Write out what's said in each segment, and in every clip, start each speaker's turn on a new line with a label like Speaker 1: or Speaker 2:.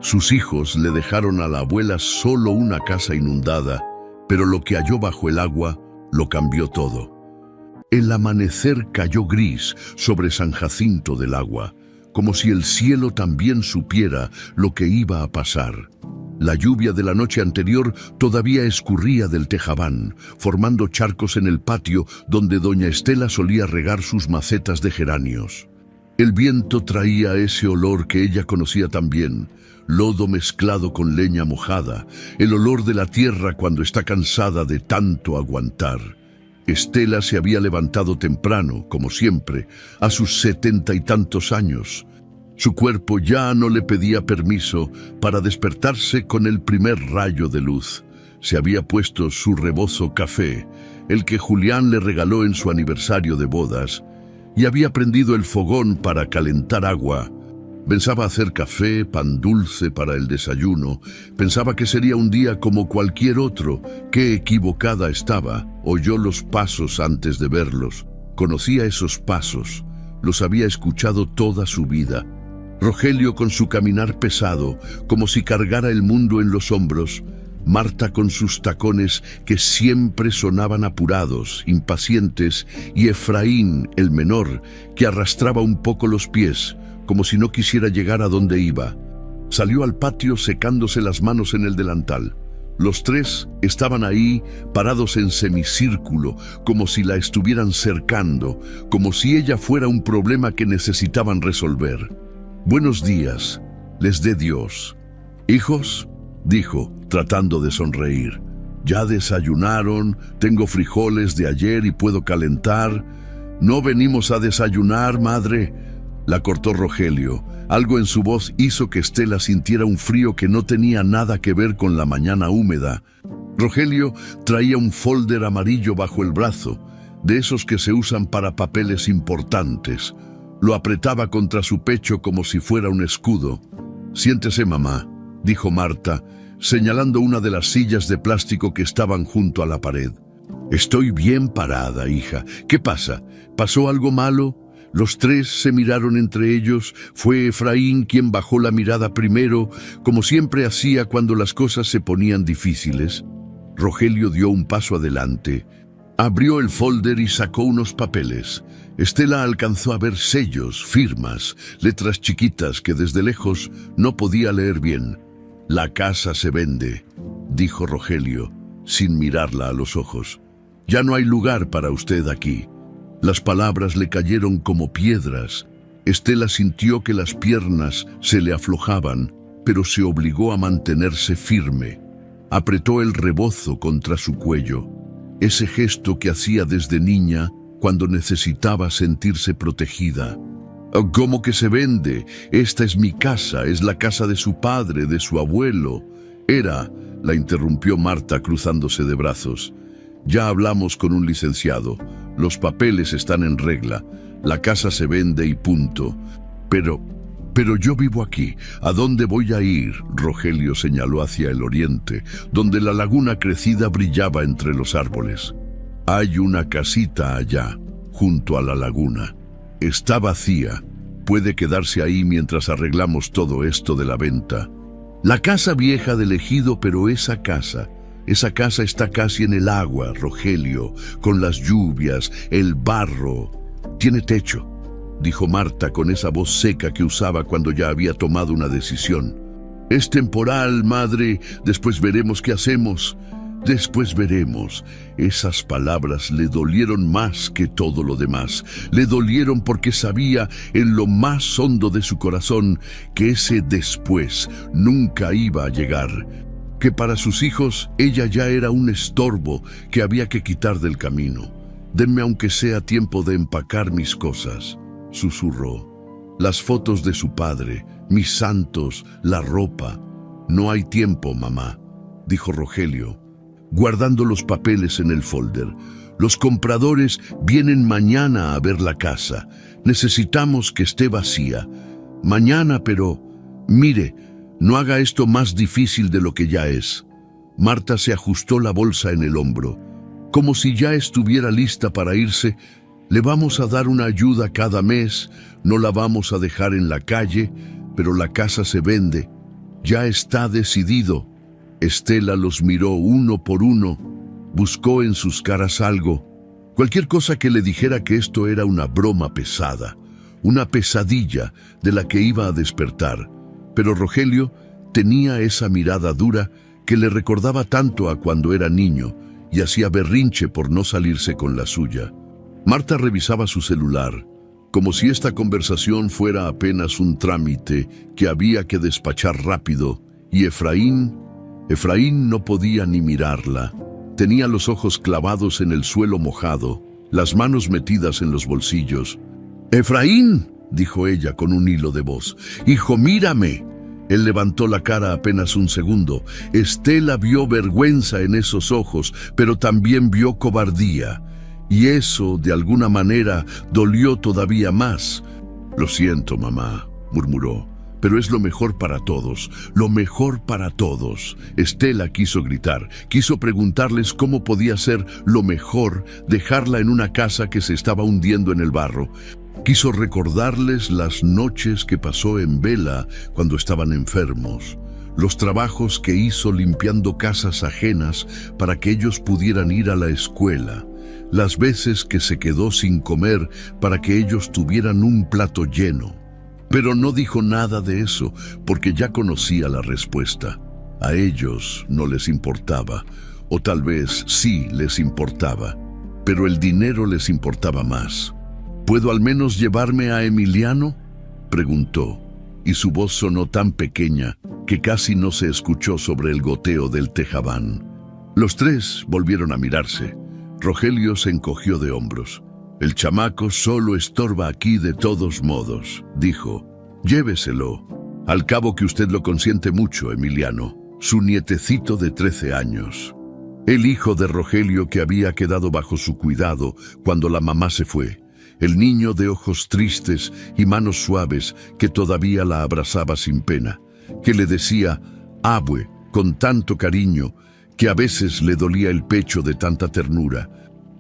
Speaker 1: Sus hijos le dejaron a la abuela solo una casa inundada, pero lo que halló bajo el agua lo cambió todo. El amanecer cayó gris sobre San Jacinto del Agua, como si el cielo también supiera lo que iba a pasar. La lluvia de la noche anterior todavía escurría del tejabán, formando charcos en el patio donde doña Estela solía regar sus macetas de geranios. El viento traía ese olor que ella conocía tan bien, lodo mezclado con leña mojada, el olor de la tierra cuando está cansada de tanto aguantar. Estela se había levantado temprano, como siempre, a sus 70 y tantos años. Su cuerpo ya no le pedía permiso para despertarse con el primer rayo de luz. Se había puesto su rebozo café, el que Julián le regaló en su aniversario de bodas, y había prendido el fogón para calentar agua. Pensaba hacer café, pan dulce para el desayuno. Pensaba que sería un día como cualquier otro. Qué equivocada estaba. Oyó los pasos antes de verlos. Conocía esos pasos. Los había escuchado toda su vida. Rogelio con su caminar pesado, como si cargara el mundo en los hombros. Marta con sus tacones que siempre sonaban apurados, impacientes, y Efraín, el menor, que arrastraba un poco los pies, como si no quisiera llegar a donde iba. Salió al patio secándose las manos en el delantal. Los tres estaban ahí, parados en semicírculo, como si la estuvieran cercando, como si ella fuera un problema que necesitaban resolver. «Buenos días, les dé Dios». «Hijos», dijo, tratando de sonreír. «¿Ya desayunaron? Tengo frijoles de ayer y puedo calentar». «No venimos a desayunar, madre», la cortó Rogelio. Algo en su voz hizo que Estela sintiera un frío que no tenía nada que ver con la mañana húmeda. Rogelio traía un folder amarillo bajo el brazo, de esos que se usan para papeles importantes. Lo apretaba contra su pecho como si fuera un escudo. «Siéntese, mamá», dijo Marta, señalando una de las sillas de plástico que estaban junto a la pared. «Estoy bien parada, hija. ¿Qué pasa? ¿Pasó algo malo?» Los tres se miraron entre ellos. Fue Efraín quien bajó la mirada primero, como siempre hacía cuando las cosas se ponían difíciles. Rogelio dio un paso adelante. Abrió el folder y sacó unos papeles. Estela alcanzó a ver sellos, firmas, letras chiquitas que desde lejos no podía leer bien. «La casa se vende», dijo Rogelio, sin mirarla a los ojos. «Ya no hay lugar para usted aquí». Las palabras le cayeron como piedras. Estela sintió que las piernas se le aflojaban, pero se obligó a mantenerse firme. Apretó el rebozo contra su cuello, ese gesto que hacía desde niña cuando necesitaba sentirse protegida. «¿Cómo que se vende? Esta es mi casa, es la casa de su padre, de su abuelo». «Era», la interrumpió Marta cruzándose de brazos. «Ya hablamos con un licenciado. Los papeles están en regla. La casa se vende y punto». Pero yo vivo aquí. ¿A dónde voy a ir?», Rogelio señaló hacia el oriente, donde la laguna crecida brillaba entre los árboles. «Hay una casita allá, junto a la laguna. Está vacía. Puede quedarse ahí mientras arreglamos todo esto de la venta». «La casa vieja del ejido, pero esa casa está casi en el agua, Rogelio, con las lluvias, el barro. Tiene techo», dijo Marta con esa voz seca que usaba cuando ya había tomado una decisión. «Es temporal, madre. Después veremos qué hacemos». «Después veremos». Esas palabras le dolieron más que todo lo demás. Le dolieron porque sabía en lo más hondo de su corazón que ese después nunca iba a llegar. Que para sus hijos ella ya era un estorbo que había que quitar del camino. «Denme aunque sea tiempo de empacar mis cosas», susurró. «Las fotos de su padre, mis santos, la ropa». «No hay tiempo, mamá», dijo Rogelio, guardando los papeles en el folder. «Los compradores vienen mañana a ver la casa. Necesitamos que esté vacía. Mañana, pero... Mire, no haga esto más difícil de lo que ya es». Marta se ajustó la bolsa en el hombro. Como si ya estuviera lista para irse. «Le vamos a dar una ayuda cada mes, no la vamos a dejar en la calle, pero la casa se vende. Ya está decidido. Estela los miró uno por uno, buscó en sus caras algo, cualquier cosa que le dijera que esto era una broma pesada, una pesadilla de la que iba a despertar. Pero Rogelio tenía esa mirada dura que le recordaba tanto a cuando era niño y hacía berrinche por no salirse con la suya. Marta revisaba su celular, como si esta conversación fuera apenas un trámite que había que despachar rápido, y Efraín no podía ni mirarla. Tenía los ojos clavados en el suelo mojado, las manos metidas en los bolsillos. «Efraín», dijo ella con un hilo de voz, «hijo, mírame». Él levantó la cara apenas un segundo. Estela vio vergüenza en esos ojos, pero también vio cobardía. Y eso, de alguna manera, dolió todavía más. «Lo siento, mamá», murmuró, «pero es lo mejor para todos, lo mejor para todos». Estela quiso gritar, quiso preguntarles cómo podía ser lo mejor dejarla en una casa que se estaba hundiendo en el barro. Quiso recordarles las noches que pasó en vela cuando estaban enfermos, los trabajos que hizo limpiando casas ajenas para que ellos pudieran ir a la escuela, las veces que se quedó sin comer para que ellos tuvieran un plato lleno. Pero no dijo nada de eso, porque ya conocía la respuesta. A ellos no les importaba, o tal vez sí les importaba, pero el dinero les importaba más. «¿Puedo al menos llevarme a Emiliano?», preguntó, y su voz sonó tan pequeña que casi no se escuchó sobre el goteo del tejabán. Los tres volvieron a mirarse. Rogelio se encogió de hombros. «El chamaco solo estorba aquí de todos modos», dijo. «Lléveselo. Al cabo que usted lo consiente mucho, Emiliano, su nietecito de 13 años». El hijo de Rogelio que había quedado bajo su cuidado cuando la mamá se fue. El niño de ojos tristes y manos suaves que todavía la abrazaba sin pena, que le decía «abue» con tanto cariño que a veces le dolía el pecho de tanta ternura.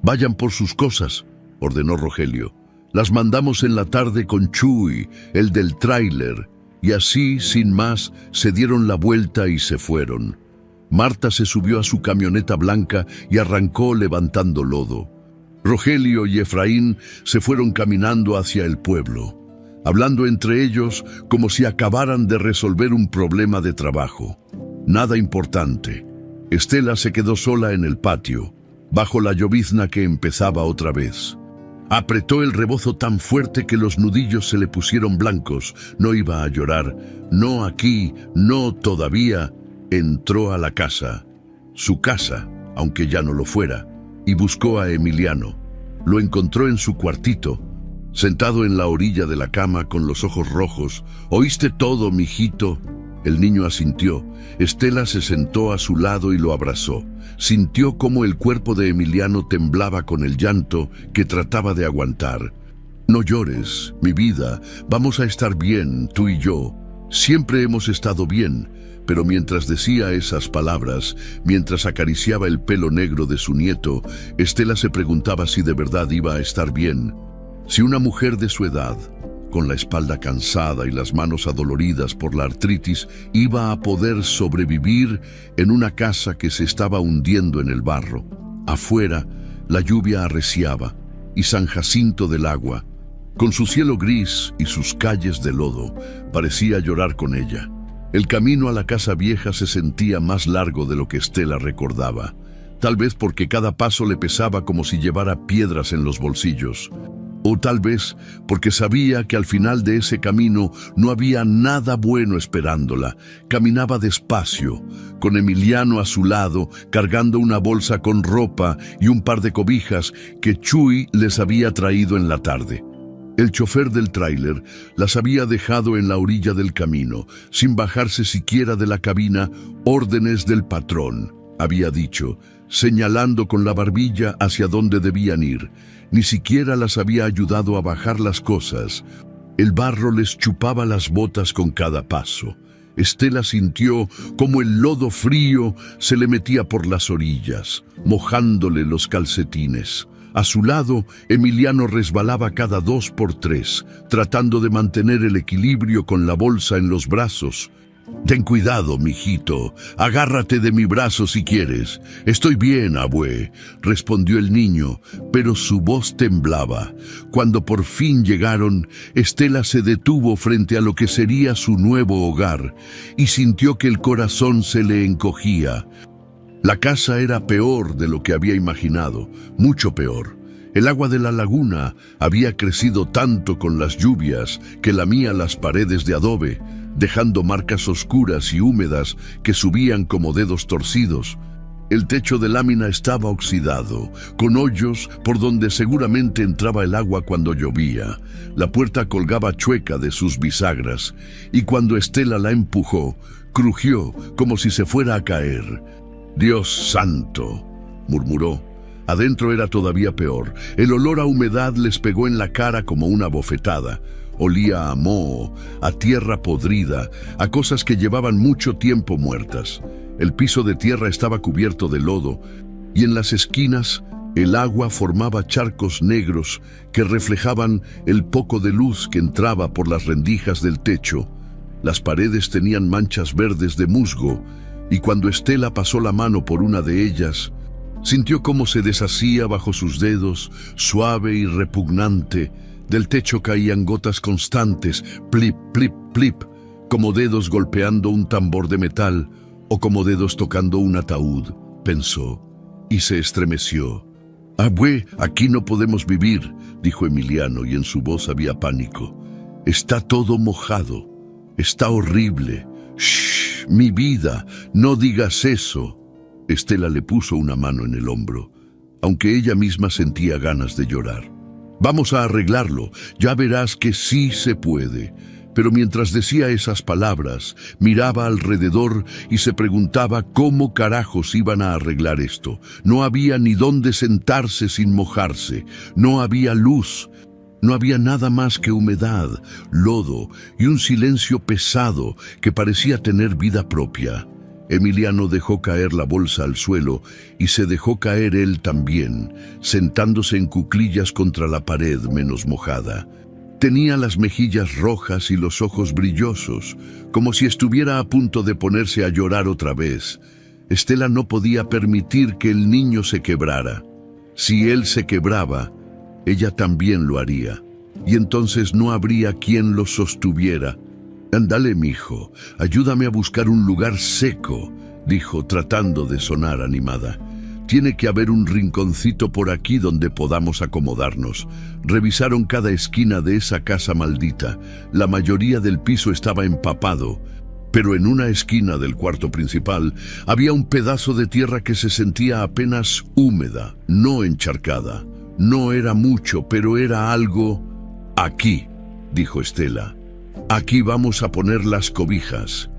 Speaker 1: «Vayan por sus cosas», ordenó Rogelio. «Las mandamos en la tarde con Chuy, el del tráiler». Y así, sin más, se dieron la vuelta y se fueron. Marta se subió a su camioneta blanca y arrancó levantando lodo. Rogelio y Efraín se fueron caminando hacia el pueblo, hablando entre ellos como si acabaran de resolver un problema de trabajo. Nada importante. Estela se quedó sola en el patio, bajo la llovizna que empezaba otra vez. Apretó el rebozo tan fuerte que los nudillos se le pusieron blancos. No iba a llorar. No aquí, no todavía. Entró a la casa, su casa, aunque ya no lo fuera, y buscó a Emiliano. Lo encontró en su cuartito, sentado en la orilla de la cama con los ojos rojos. «¿Oíste todo, mijito?». El niño asintió. Estela se sentó a su lado y lo abrazó. Sintió cómo el cuerpo de Emiliano temblaba con el llanto que trataba de aguantar. «No llores, mi vida, vamos a estar bien, tú y yo. Siempre hemos estado bien». Pero mientras decía esas palabras, mientras acariciaba el pelo negro de su nieto, Estela se preguntaba si de verdad iba a estar bien. Si una mujer de su edad, con la espalda cansada y las manos adoloridas por la artritis, iba a poder sobrevivir en una casa que se estaba hundiendo en el barro. Afuera, la lluvia arreciaba y San Jacinto del Agua, con su cielo gris y sus calles de lodo, parecía llorar con ella. El camino a la casa vieja se sentía más largo de lo que Estela recordaba, tal vez porque cada paso le pesaba como si llevara piedras en los bolsillos, o tal vez porque sabía que al final de ese camino no había nada bueno esperándola. Caminaba despacio, con Emiliano a su lado, cargando una bolsa con ropa y un par de cobijas que Chuy les había traído en la tarde. El chofer del tráiler las había dejado en la orilla del camino, sin bajarse siquiera de la cabina. «Órdenes del patrón», había dicho, señalando con la barbilla hacia dónde debían ir. Ni siquiera las había ayudado a bajar las cosas. El barro les chupaba las botas con cada paso. Estela sintió como el lodo frío se le metía por las orillas, mojándole los calcetines. A su lado, Emiliano resbalaba cada 2 por 3, tratando de mantener el equilibrio con la bolsa en los brazos. Ten cuidado, mijito. Agárrate de mi brazo si quieres. Estoy bien, abue, respondió el niño, pero su voz temblaba. Cuando por fin llegaron, Estela se detuvo frente a lo que sería su nuevo hogar y sintió que el corazón se le encogía. La casa era peor de lo que había imaginado, mucho peor. El agua de la laguna había crecido tanto con las lluvias que lamía las paredes de adobe, dejando marcas oscuras y húmedas que subían como dedos torcidos. El techo de lámina estaba oxidado, con hoyos por donde seguramente entraba el agua cuando llovía. La puerta colgaba chueca de sus bisagras, y cuando Estela la empujó, crujió como si se fuera a caer. «Dios santo», murmuró. Adentro era todavía peor. El olor a humedad les pegó en la cara como una bofetada. Olía a moho, a tierra podrida, a cosas que llevaban mucho tiempo muertas. El piso de tierra estaba cubierto de lodo, y en las esquinas el agua formaba charcos negros que reflejaban el poco de luz que entraba por las rendijas del techo. Las paredes tenían manchas verdes de musgo, y cuando Estela pasó la mano por una de ellas, sintió cómo se deshacía bajo sus dedos, suave y repugnante. Del techo caían gotas constantes, plip, plip, plip, como dedos golpeando un tambor de metal o como dedos tocando un ataúd, pensó, y se estremeció. «Abue, aquí no podemos vivir», dijo Emiliano, y en su voz había pánico. «Está todo mojado. Está horrible. Shh, mi vida, no digas eso». Estela le puso una mano en el hombro, aunque ella misma sentía ganas de llorar. «Vamos a arreglarlo, ya verás que sí se puede». Pero mientras decía esas palabras, miraba alrededor y se preguntaba cómo carajos iban a arreglar esto. No había ni dónde sentarse sin mojarse, no había luz, no había nada más que humedad, lodo y un silencio pesado que parecía tener vida propia. Emiliano dejó caer la bolsa al suelo y se dejó caer él también, sentándose en cuclillas contra la pared menos mojada. Tenía las mejillas rojas y los ojos brillosos, como si estuviera a punto de ponerse a llorar otra vez. Estela no podía permitir que el niño se quebrara. Si él se quebraba, ella también lo haría, y entonces no habría quien lo sostuviera. «Ándale, mijo, ayúdame a buscar un lugar seco», dijo, tratando de sonar animada. «Tiene que haber un rinconcito por aquí donde podamos acomodarnos». Revisaron cada esquina de esa casa maldita. La mayoría del piso estaba empapado, pero en una esquina del cuarto principal había un pedazo de tierra que se sentía apenas húmeda, no encharcada. No era mucho, pero era algo. «Aquí», dijo Estela. «Aquí vamos a poner las cobijas».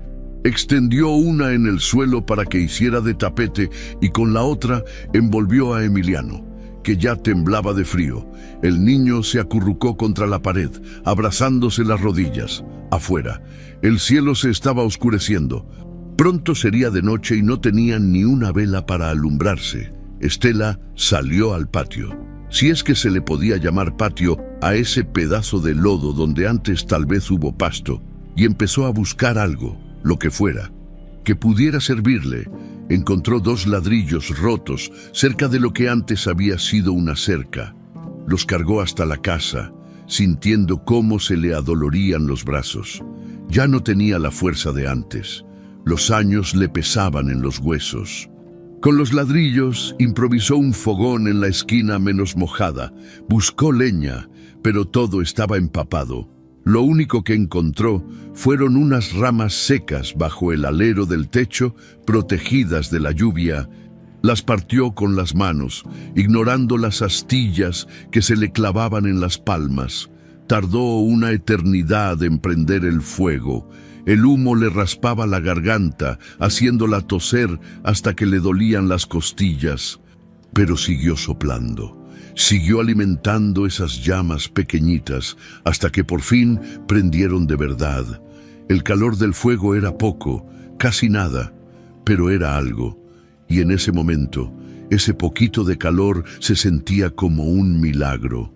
Speaker 1: Extendió una en el suelo para que hiciera de tapete y con la otra envolvió a Emiliano, que ya temblaba de frío. El niño se acurrucó contra la pared, abrazándose las rodillas. Afuera, el cielo se estaba oscureciendo. Pronto sería de noche y no tenían ni una vela para alumbrarse. Estela salió al patio, si es que se le podía llamar patio a ese pedazo de lodo donde antes tal vez hubo pasto, y empezó a buscar algo, lo que fuera, que pudiera servirle. Encontró 2 ladrillos rotos cerca de lo que antes había sido una cerca. Los cargó hasta la casa, sintiendo cómo se le adolorían los brazos. Ya no tenía la fuerza de antes. Los años le pesaban en los huesos. Con los ladrillos improvisó un fogón en la esquina menos mojada. Buscó leña, pero todo estaba empapado. Lo único que encontró fueron unas ramas secas bajo el alero del techo, protegidas de la lluvia. Las partió con las manos, ignorando las astillas que se le clavaban en las palmas. Tardó una eternidad en prender el fuego. El humo le raspaba la garganta, haciéndola toser hasta que le dolían las costillas. Pero siguió soplando. Siguió alimentando esas llamas pequeñitas hasta que por fin prendieron de verdad. El calor del fuego era poco, casi nada, pero era algo. Y en ese momento, ese poquito de calor se sentía como un milagro.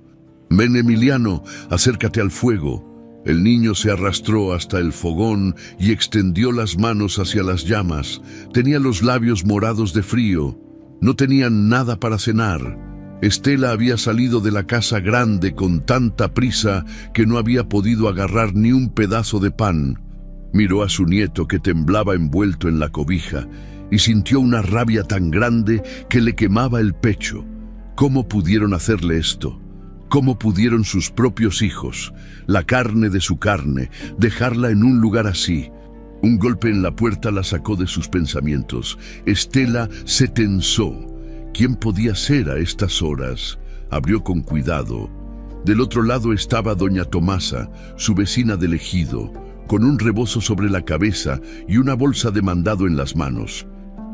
Speaker 1: «Ven, Emiliano, acércate al fuego», El niño se arrastró hasta el fogón y extendió las manos hacia las llamas. Tenía los labios morados de frío. No tenían nada para cenar. Estela había salido de la casa grande con tanta prisa que no había podido agarrar ni un pedazo de pan. Miró a su nieto que temblaba envuelto en la cobija y sintió una rabia tan grande que le quemaba el pecho. ¿Cómo pudieron hacerle esto? ¿Cómo pudieron sus propios hijos, la carne de su carne, dejarla en un lugar así? Un golpe en la puerta la sacó de sus pensamientos. Estela se tensó. ¿Quién podía ser a estas horas? Abrió con cuidado. Del otro lado estaba doña Tomasa, su vecina del ejido, con un rebozo sobre la cabeza y una bolsa de mandado en las manos.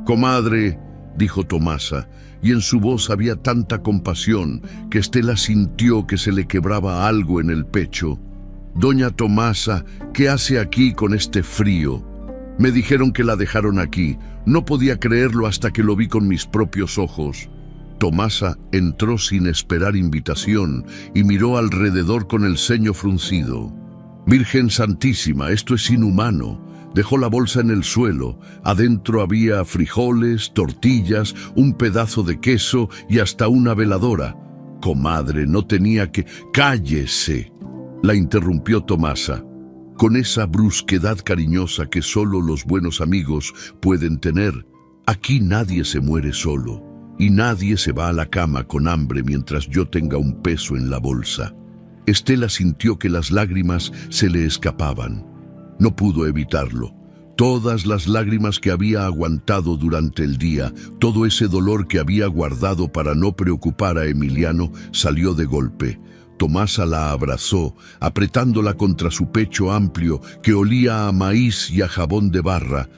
Speaker 1: «Comadre», dijo Tomasa, y en su voz había tanta compasión que Estela sintió que se le quebraba algo en el pecho. «Doña Tomasa, ¿qué hace aquí con este frío? Me dijeron que la dejaron aquí. No podía creerlo hasta que lo vi con mis propios ojos». Tomasa entró sin esperar invitación y miró alrededor con el ceño fruncido. «Virgen Santísima, esto es inhumano». Dejó la bolsa en el suelo. Adentro había frijoles, tortillas, un pedazo de queso y hasta una veladora. «Comadre, no tenía que...» «¡Cállese!», la interrumpió Tomasa, con esa brusquedad cariñosa que solo los buenos amigos pueden tener. «Aquí nadie se muere solo, y nadie se va a la cama con hambre mientras yo tenga un peso en la bolsa». Estela sintió que las lágrimas se le escapaban. No pudo evitarlo. Todas las lágrimas que había aguantado durante el día, todo ese dolor que había guardado para no preocupar a Emiliano, salió de golpe. Tomasa la abrazó, apretándola contra su pecho amplio que olía a maíz y a jabón de barra.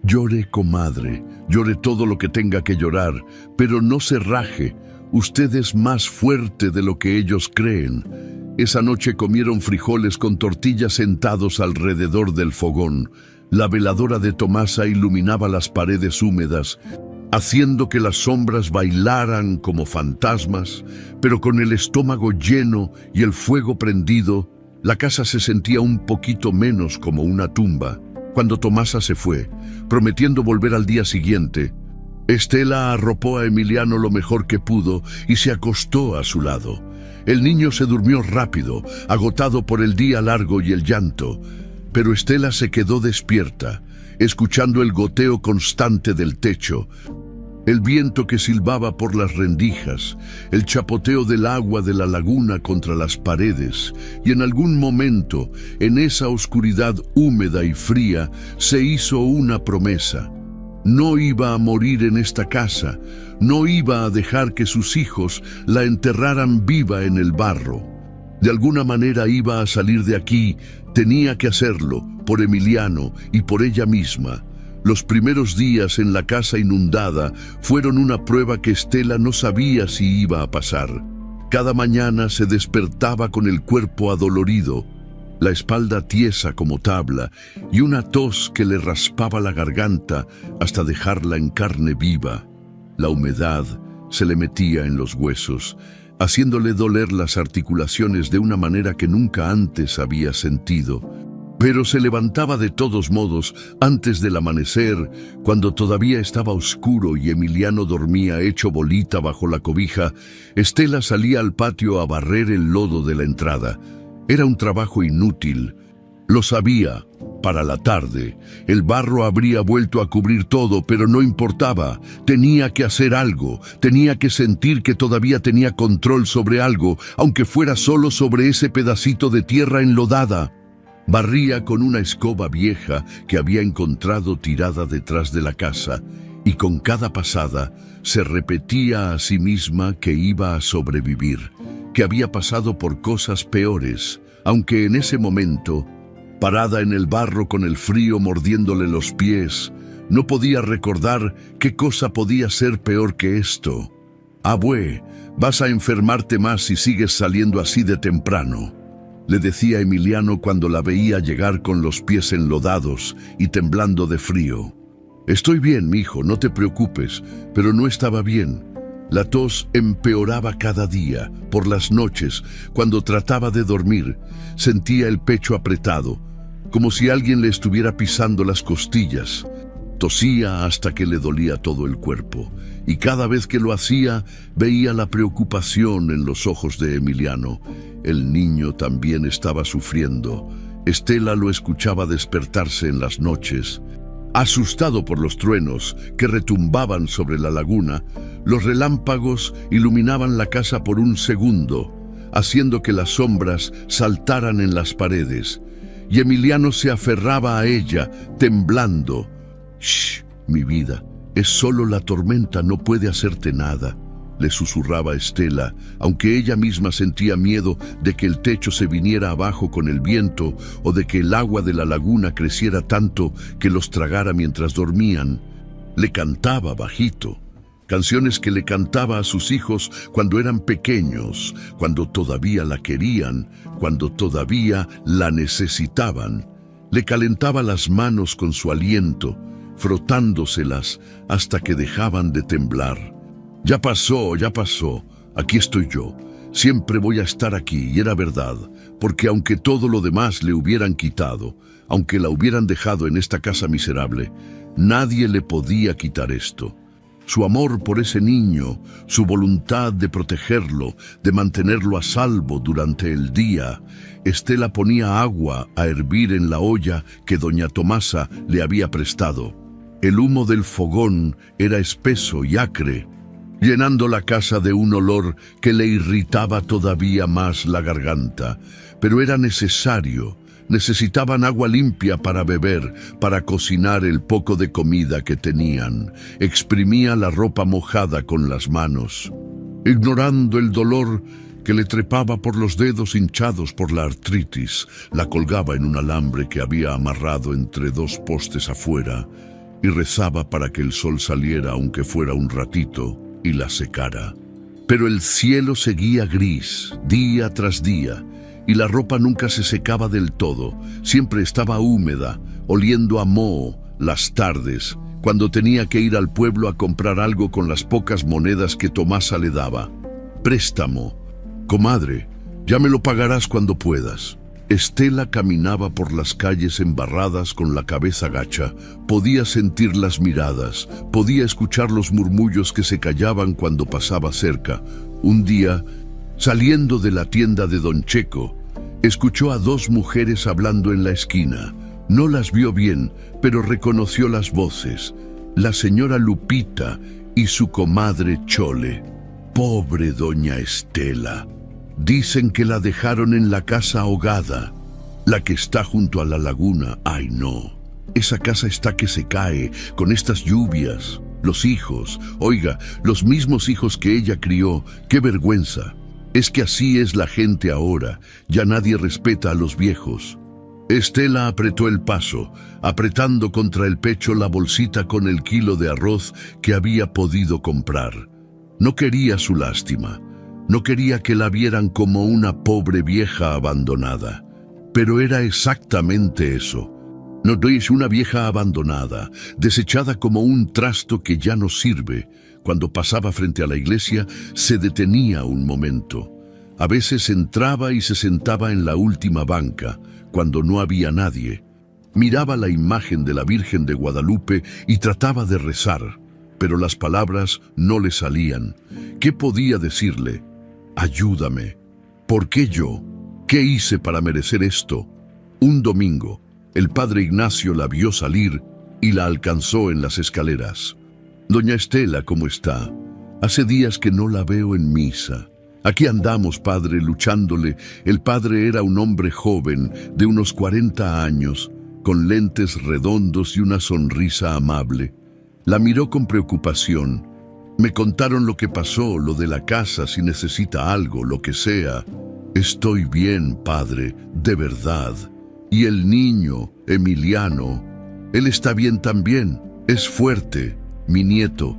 Speaker 1: «Llore, comadre, llore todo lo que tenga que llorar, pero no se raje. Usted es más fuerte de lo que ellos creen». Esa noche comieron frijoles con tortillas sentados alrededor del fogón. La veladora de Tomasa iluminaba las paredes húmedas, haciendo que las sombras bailaran como fantasmas, pero con el estómago lleno y el fuego prendido, la casa se sentía un poquito menos como una tumba. Cuando Tomasa se fue, prometiendo volver al día siguiente, Estela arropó a Emiliano lo mejor que pudo y se acostó a su lado. El niño se durmió rápido, agotado por el día largo y el llanto, pero Estela se quedó despierta, escuchando el goteo constante del techo, el viento que silbaba por las rendijas, el chapoteo del agua de la laguna contra las paredes, y en algún momento, en esa oscuridad húmeda y fría, se hizo una promesa. No iba a morir en esta casa, no iba a dejar que sus hijos la enterraran viva en el barro. De alguna manera iba a salir de aquí, tenía que hacerlo, por Emiliano y por ella misma. Los primeros días en la casa inundada fueron una prueba que Estela no sabía si iba a pasar. Cada mañana se despertaba con el cuerpo adolorido, la espalda tiesa como tabla y una tos que le raspaba la garganta hasta dejarla en carne viva. La humedad se le metía en los huesos, haciéndole doler las articulaciones de una manera que nunca antes había sentido. Pero se levantaba de todos modos antes del amanecer, cuando todavía estaba oscuro y Emiliano dormía hecho bolita bajo la cobija. Estela salía al patio a barrer el lodo de la entrada. Era un trabajo inútil. Lo sabía. Para la tarde, el barro habría vuelto a cubrir todo, pero no importaba. Tenía que hacer algo. Tenía que sentir que todavía tenía control sobre algo, aunque fuera solo sobre ese pedacito de tierra enlodada. Barría con una escoba vieja que había encontrado tirada detrás de la casa, y con cada pasada se repetía a sí misma que iba a sobrevivir, que había pasado por cosas peores, aunque en ese momento, parada en el barro con el frío mordiéndole los pies, no podía recordar qué cosa podía ser peor que esto. «Abue, vas a enfermarte más si sigues saliendo así de temprano», le decía Emiliano cuando la veía llegar con los pies enlodados y temblando de frío. «Estoy bien, mijo, no te preocupes», pero no estaba bien. La tos empeoraba cada día. Por las noches, cuando trataba de dormir, sentía el pecho apretado, como si alguien le estuviera pisando las costillas. Tosía hasta que le dolía todo el cuerpo, y cada vez que lo hacía, veía la preocupación en los ojos de Emiliano. El niño también estaba sufriendo. Estela lo escuchaba despertarse en las noches. Asustado por los truenos que retumbaban sobre la laguna, los relámpagos iluminaban la casa por un segundo, haciendo que las sombras saltaran en las paredes, y Emiliano se aferraba a ella, temblando. «Shh, mi vida, es solo la tormenta, no puede hacerte nada», le susurraba Estela, aunque ella misma sentía miedo de que el techo se viniera abajo con el viento o de que el agua de la laguna creciera tanto que los tragara mientras dormían. Le cantaba bajito, canciones que le cantaba a sus hijos cuando eran pequeños, cuando todavía la querían, cuando todavía la necesitaban. Le calentaba las manos con su aliento, frotándoselas hasta que dejaban de temblar. Ya pasó, aquí estoy yo, siempre voy a estar aquí, y era verdad, porque aunque todo lo demás le hubieran quitado, aunque la hubieran dejado en esta casa miserable, nadie le podía quitar esto. Su amor por ese niño, su voluntad de protegerlo, de mantenerlo a salvo durante el día. Estela ponía agua a hervir en la olla que doña Tomasa le había prestado. El humo del fogón era espeso y acre, llenando la casa de un olor que le irritaba todavía más la garganta. Pero era necesario. Necesitaban agua limpia para beber, para cocinar el poco de comida que tenían. Exprimía la ropa mojada con las manos, ignorando el dolor que le trepaba por los dedos hinchados por la artritis. La colgaba en un alambre que había amarrado entre dos postes afuera y rezaba para que el sol saliera, aunque fuera un ratito, y la secara. Pero el cielo seguía gris, día tras día, y la ropa nunca se secaba del todo. Siempre estaba húmeda, oliendo a moho las tardes, cuando tenía que ir al pueblo a comprar algo con las pocas monedas que Tomasa le daba. «Préstamo. Comadre, ya me lo pagarás cuando puedas». Estela caminaba por las calles embarradas con la cabeza gacha. Podía sentir las miradas, podía escuchar los murmullos que se callaban cuando pasaba cerca. Un día, saliendo de la tienda de Don Checo, escuchó a dos mujeres hablando en la esquina. No las vio bien, pero reconoció las voces. La señora Lupita y su comadre Chole. Pobre doña Estela. Dicen que la dejaron en la casa ahogada, la que está junto a la laguna. Ay, no. Esa casa está que se cae con estas lluvias. Los hijos, oiga, los mismos hijos que ella crió. ¡Qué vergüenza! Es que así es la gente ahora. Ya nadie respeta a los viejos. Estela apretó el paso, apretando contra el pecho la bolsita con el kilo de arroz que había podido comprar. No quería su lástima. No quería que la vieran como una pobre vieja abandonada. Pero era exactamente eso. No es una vieja abandonada, desechada como un trasto que ya no sirve. Cuando pasaba frente a la iglesia, se detenía un momento. A veces entraba y se sentaba en la última banca, cuando no había nadie. Miraba la imagen de la Virgen de Guadalupe y trataba de rezar, pero las palabras no le salían. ¿Qué podía decirle? Ayúdame. ¿Por qué yo? ¿Qué hice para merecer esto? Un domingo, el padre Ignacio la vio salir y la alcanzó en las escaleras. Doña Estela, ¿cómo está? Hace días que no la veo en misa. Aquí andamos, padre, luchándole. El padre era un hombre joven, de unos 40 años, con lentes redondos y una sonrisa amable. La miró con preocupación. Me contaron lo que pasó, lo de la casa, si necesita algo, lo que sea. Estoy bien, padre, de verdad. Y el niño, Emiliano, él está bien también, es fuerte, mi nieto.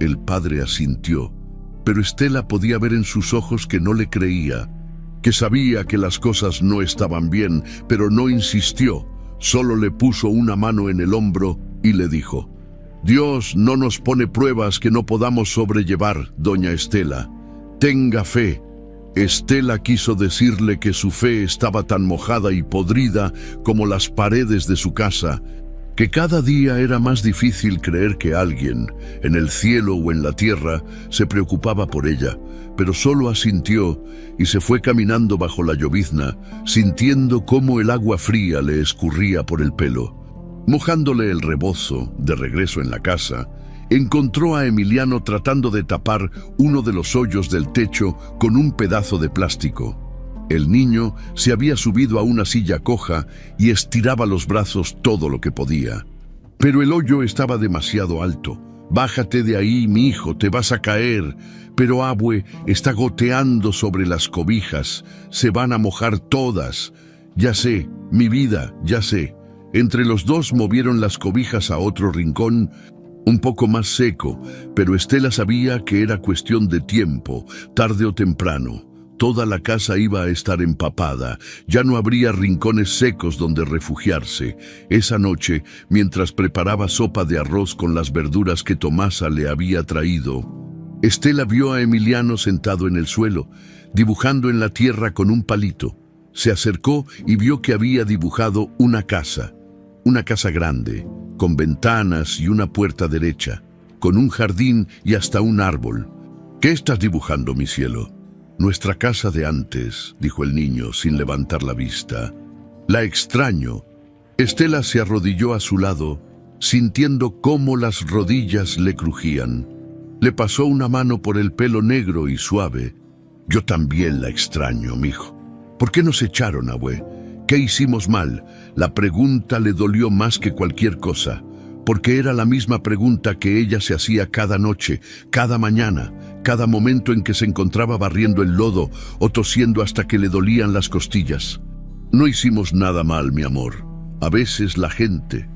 Speaker 1: El padre asintió, pero Estela podía ver en sus ojos que no le creía, que sabía que las cosas no estaban bien, pero no insistió, solo le puso una mano en el hombro y le dijo: Dios no nos pone pruebas que no podamos sobrellevar, doña Estela. Tenga fe. Estela quiso decirle que su fe estaba tan mojada y podrida como las paredes de su casa, que cada día era más difícil creer que alguien, en el cielo o en la tierra, se preocupaba por ella, pero solo asintió y se fue caminando bajo la llovizna, sintiendo cómo el agua fría le escurría por el pelo. Mojándole el rebozo, de regreso en la casa, encontró a Emiliano tratando de tapar uno de los hoyos del techo con un pedazo de plástico. El niño se había subido a una silla coja y estiraba los brazos todo lo que podía. Pero el hoyo estaba demasiado alto. «Bájate de ahí, mi hijo, te vas a caer». «Pero abue, está goteando sobre las cobijas, se van a mojar todas». «Ya sé, mi vida, ya sé». Entre los dos movieron las cobijas a otro rincón, un poco más seco, pero Estela sabía que era cuestión de tiempo, tarde o temprano. Toda la casa iba a estar empapada, ya no habría rincones secos donde refugiarse. Esa noche, mientras preparaba sopa de arroz con las verduras que Tomasa le había traído, Estela vio a Emiliano sentado en el suelo, dibujando en la tierra con un palito. Se acercó y vio que había dibujado una casa grande, con ventanas y una puerta derecha, con un jardín y hasta un árbol. «¿Qué estás dibujando, mi cielo?» «Nuestra casa de antes», dijo el niño sin levantar la vista. «La extraño». Estela se arrodilló a su lado, sintiendo cómo las rodillas le crujían. Le pasó una mano por el pelo negro y suave. «Yo también la extraño, mijo». «¿Por qué nos echaron, abue? ¿Qué hicimos mal?» La pregunta le dolió más que cualquier cosa, porque era la misma pregunta que ella se hacía cada noche, cada mañana, cada momento en que se encontraba barriendo el lodo o tosiendo hasta que le dolían las costillas. «No hicimos nada mal, mi amor. A veces la gente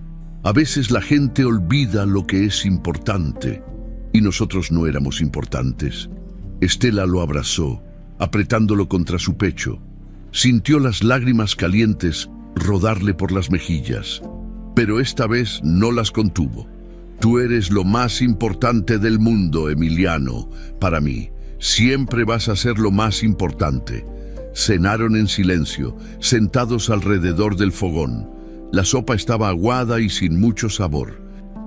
Speaker 1: olvida lo que es importante, y nosotros no éramos importantes». Estela lo abrazó, apretándolo contra su pecho. Sintió las lágrimas calientes rodarle por las mejillas, pero esta vez no las contuvo. «Tú eres lo más importante del mundo, Emiliano, para mí. Siempre vas a ser lo más importante». Cenaron en silencio, sentados alrededor del fogón. La sopa estaba aguada y sin mucho sabor,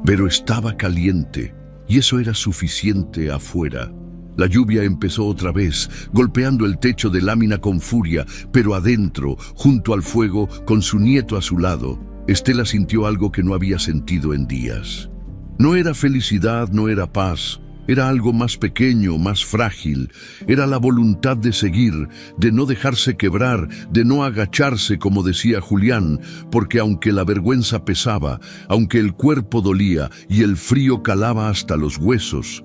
Speaker 1: pero estaba caliente, y eso era suficiente afuera. La lluvia empezó otra vez, golpeando el techo de lámina con furia, pero adentro, junto al fuego, con su nieto a su lado, Estela sintió algo que no había sentido en días. No era felicidad, no era paz, era algo más pequeño, más frágil. Era la voluntad de seguir, de no dejarse quebrar, de no agacharse, como decía Julián, porque aunque la vergüenza pesaba, aunque el cuerpo dolía y el frío calaba hasta los huesos,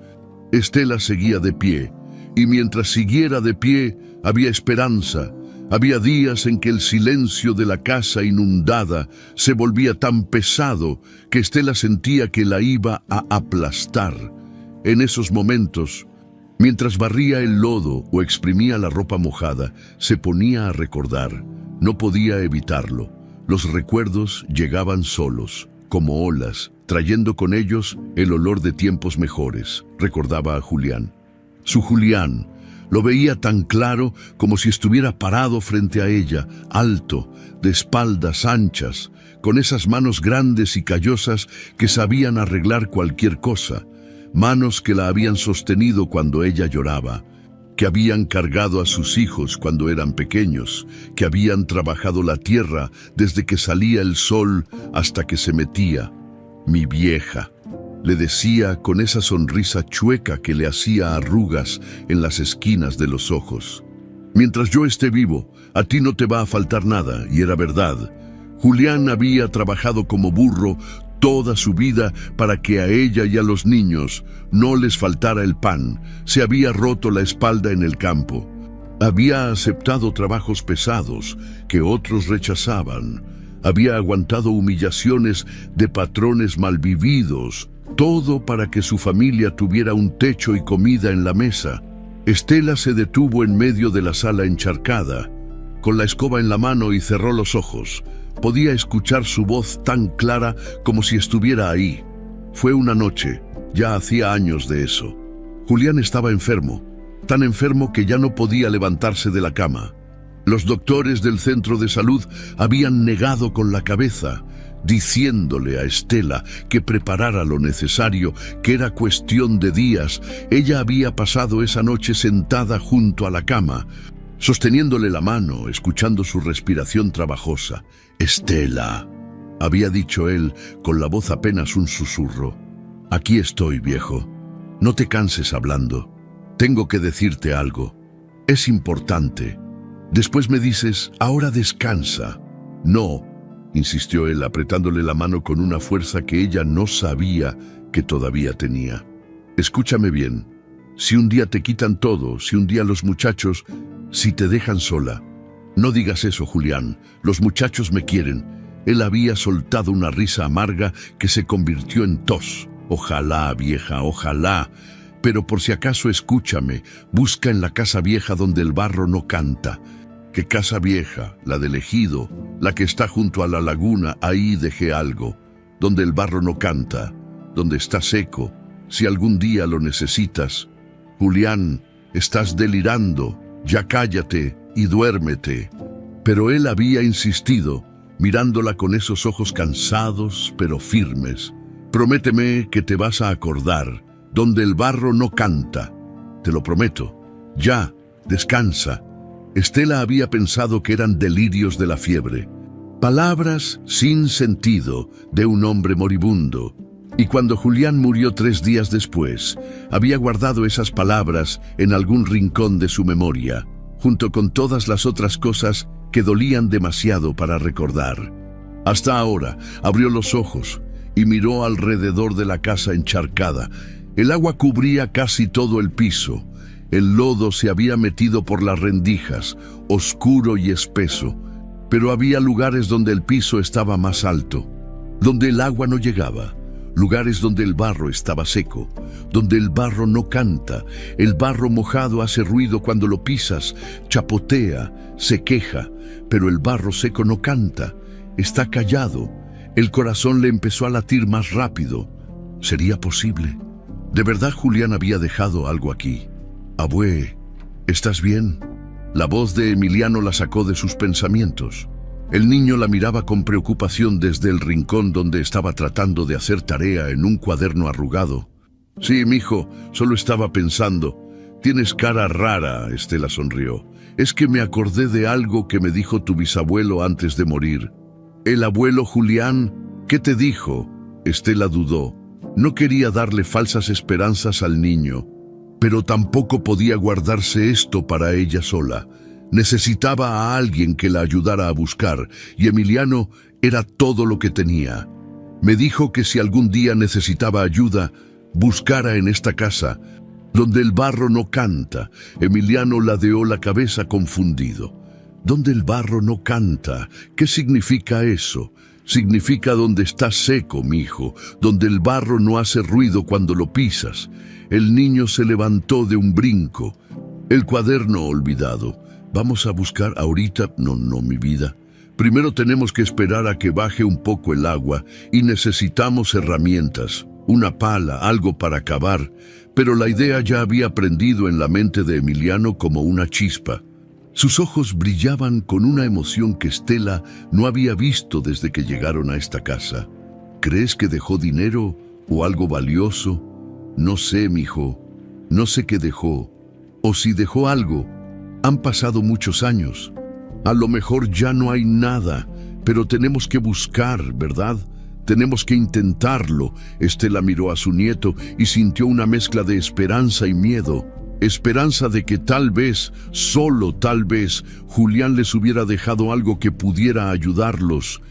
Speaker 1: Estela seguía de pie, y mientras siguiera de pie, había esperanza. Había días en que el silencio de la casa inundada se volvía tan pesado que Estela sentía que la iba a aplastar. En esos momentos, mientras barría el lodo o exprimía la ropa mojada, se ponía a recordar. No podía evitarlo. Los recuerdos llegaban solos, como olas, trayendo con ellos el olor de tiempos mejores. Recordaba a Julián. Su Julián. Lo veía tan claro como si estuviera parado frente a ella, alto, de espaldas anchas, con esas manos grandes y callosas que sabían arreglar cualquier cosa, manos que la habían sostenido cuando ella lloraba, que habían cargado a sus hijos cuando eran pequeños, que habían trabajado la tierra desde que salía el sol hasta que se metía. «Mi vieja», le decía con esa sonrisa chueca que le hacía arrugas en las esquinas de los ojos. «Mientras yo esté vivo, a ti no te va a faltar nada», y era verdad. Julián había trabajado como burro toda su vida para que a ella y a los niños no les faltara el pan. Se había roto la espalda en el campo. Había aceptado trabajos pesados que otros rechazaban. Había aguantado humillaciones de patrones malvividos, todo para que su familia tuviera un techo y comida en la mesa. Estela se detuvo en medio de la sala encharcada, con la escoba en la mano, y cerró los ojos. Podía escuchar su voz tan clara como si estuviera ahí. Fue una noche, ya hacía años de eso. Julián estaba enfermo, tan enfermo que ya no podía levantarse de la cama. Los doctores del centro de salud habían negado con la cabeza, diciéndole a Estela que preparara lo necesario, que era cuestión de días. Ella había pasado esa noche sentada junto a la cama, sosteniéndole la mano, escuchando su respiración trabajosa. «Estela», había dicho él, con la voz apenas un susurro. «Aquí estoy, viejo. No te canses hablando. Tengo que decirte algo. Es importante. Después me dices, ahora descansa». «No», insistió él, apretándole la mano con una fuerza que ella no sabía que todavía tenía. «Escúchame bien. Si un día te quitan todo, si un día los muchachos, si te dejan sola». «No digas eso, Julián. Los muchachos me quieren». Él había soltado una risa amarga que se convirtió en tos. «Ojalá, vieja, ojalá. Pero por si acaso escúchame, busca en la casa vieja donde el barro no canta». «¿Qué casa vieja? La del ejido, la que está junto a la laguna, ahí dejé algo. Donde el barro no canta, donde está seco, si algún día lo necesitas». «Julián, estás delirando. Ya cállate y duérmete». Pero él había insistido, mirándola con esos ojos cansados pero firmes. «Prométeme que te vas a acordar, donde el barro no canta. Te lo prometo. Ya, descansa». Estela había pensado que eran delirios de la fiebre, palabras sin sentido de un hombre moribundo. Y cuando Julián murió 3 días después, había guardado esas palabras en algún rincón de su memoria, junto con todas las otras cosas que dolían demasiado para recordar. Hasta ahora abrió los ojos y miró alrededor de la casa encharcada. El agua cubría casi todo el piso. El lodo se había metido por las rendijas, oscuro y espeso, pero había lugares donde el piso estaba más alto, donde el agua no llegaba, lugares donde el barro estaba seco, donde el barro no canta. El barro mojado hace ruido cuando lo pisas, chapotea, se queja, pero el barro seco no canta, está callado. El corazón le empezó a latir más rápido. ¿Sería posible? ¿De verdad Julián había dejado algo aquí? «Abue, ¿estás bien?». La voz de Emiliano la sacó de sus pensamientos. El niño la miraba con preocupación desde el rincón donde estaba tratando de hacer tarea en un cuaderno arrugado. «Sí, mijo, solo estaba pensando». «Tienes cara rara», Estela sonrió. «Es que me acordé de algo que me dijo tu bisabuelo antes de morir». «¿El abuelo Julián? ¿Qué te dijo?». Estela dudó. No quería darle falsas esperanzas al niño, pero tampoco podía guardarse esto para ella sola. Necesitaba a alguien que la ayudara a buscar, y Emiliano era todo lo que tenía. «Me dijo que si algún día necesitaba ayuda, buscara en esta casa, donde el barro no canta». Emiliano ladeó la cabeza confundido. «¿Donde el barro no canta? ¿Qué significa eso?». «Significa donde está seco, mijo, donde el barro no hace ruido cuando lo pisas». El niño se levantó de un brinco. «El cuaderno olvidado. Vamos a buscar ahorita». «No, mi vida. Primero tenemos que esperar a que baje un poco el agua y necesitamos herramientas, una pala, algo para cavar». Pero la idea ya había prendido en la mente de Emiliano como una chispa. Sus ojos brillaban con una emoción que Estela no había visto desde que llegaron a esta casa. «¿Crees que dejó dinero o algo valioso?». «No sé, mijo. No sé qué dejó. O si dejó algo. Han pasado muchos años. A lo mejor ya no hay nada, pero tenemos que buscar, ¿verdad? Tenemos que intentarlo». Estela miró a su nieto y sintió una mezcla de esperanza y miedo. Esperanza de que tal vez, solo tal vez, Julián les hubiera dejado algo que pudiera ayudarlos.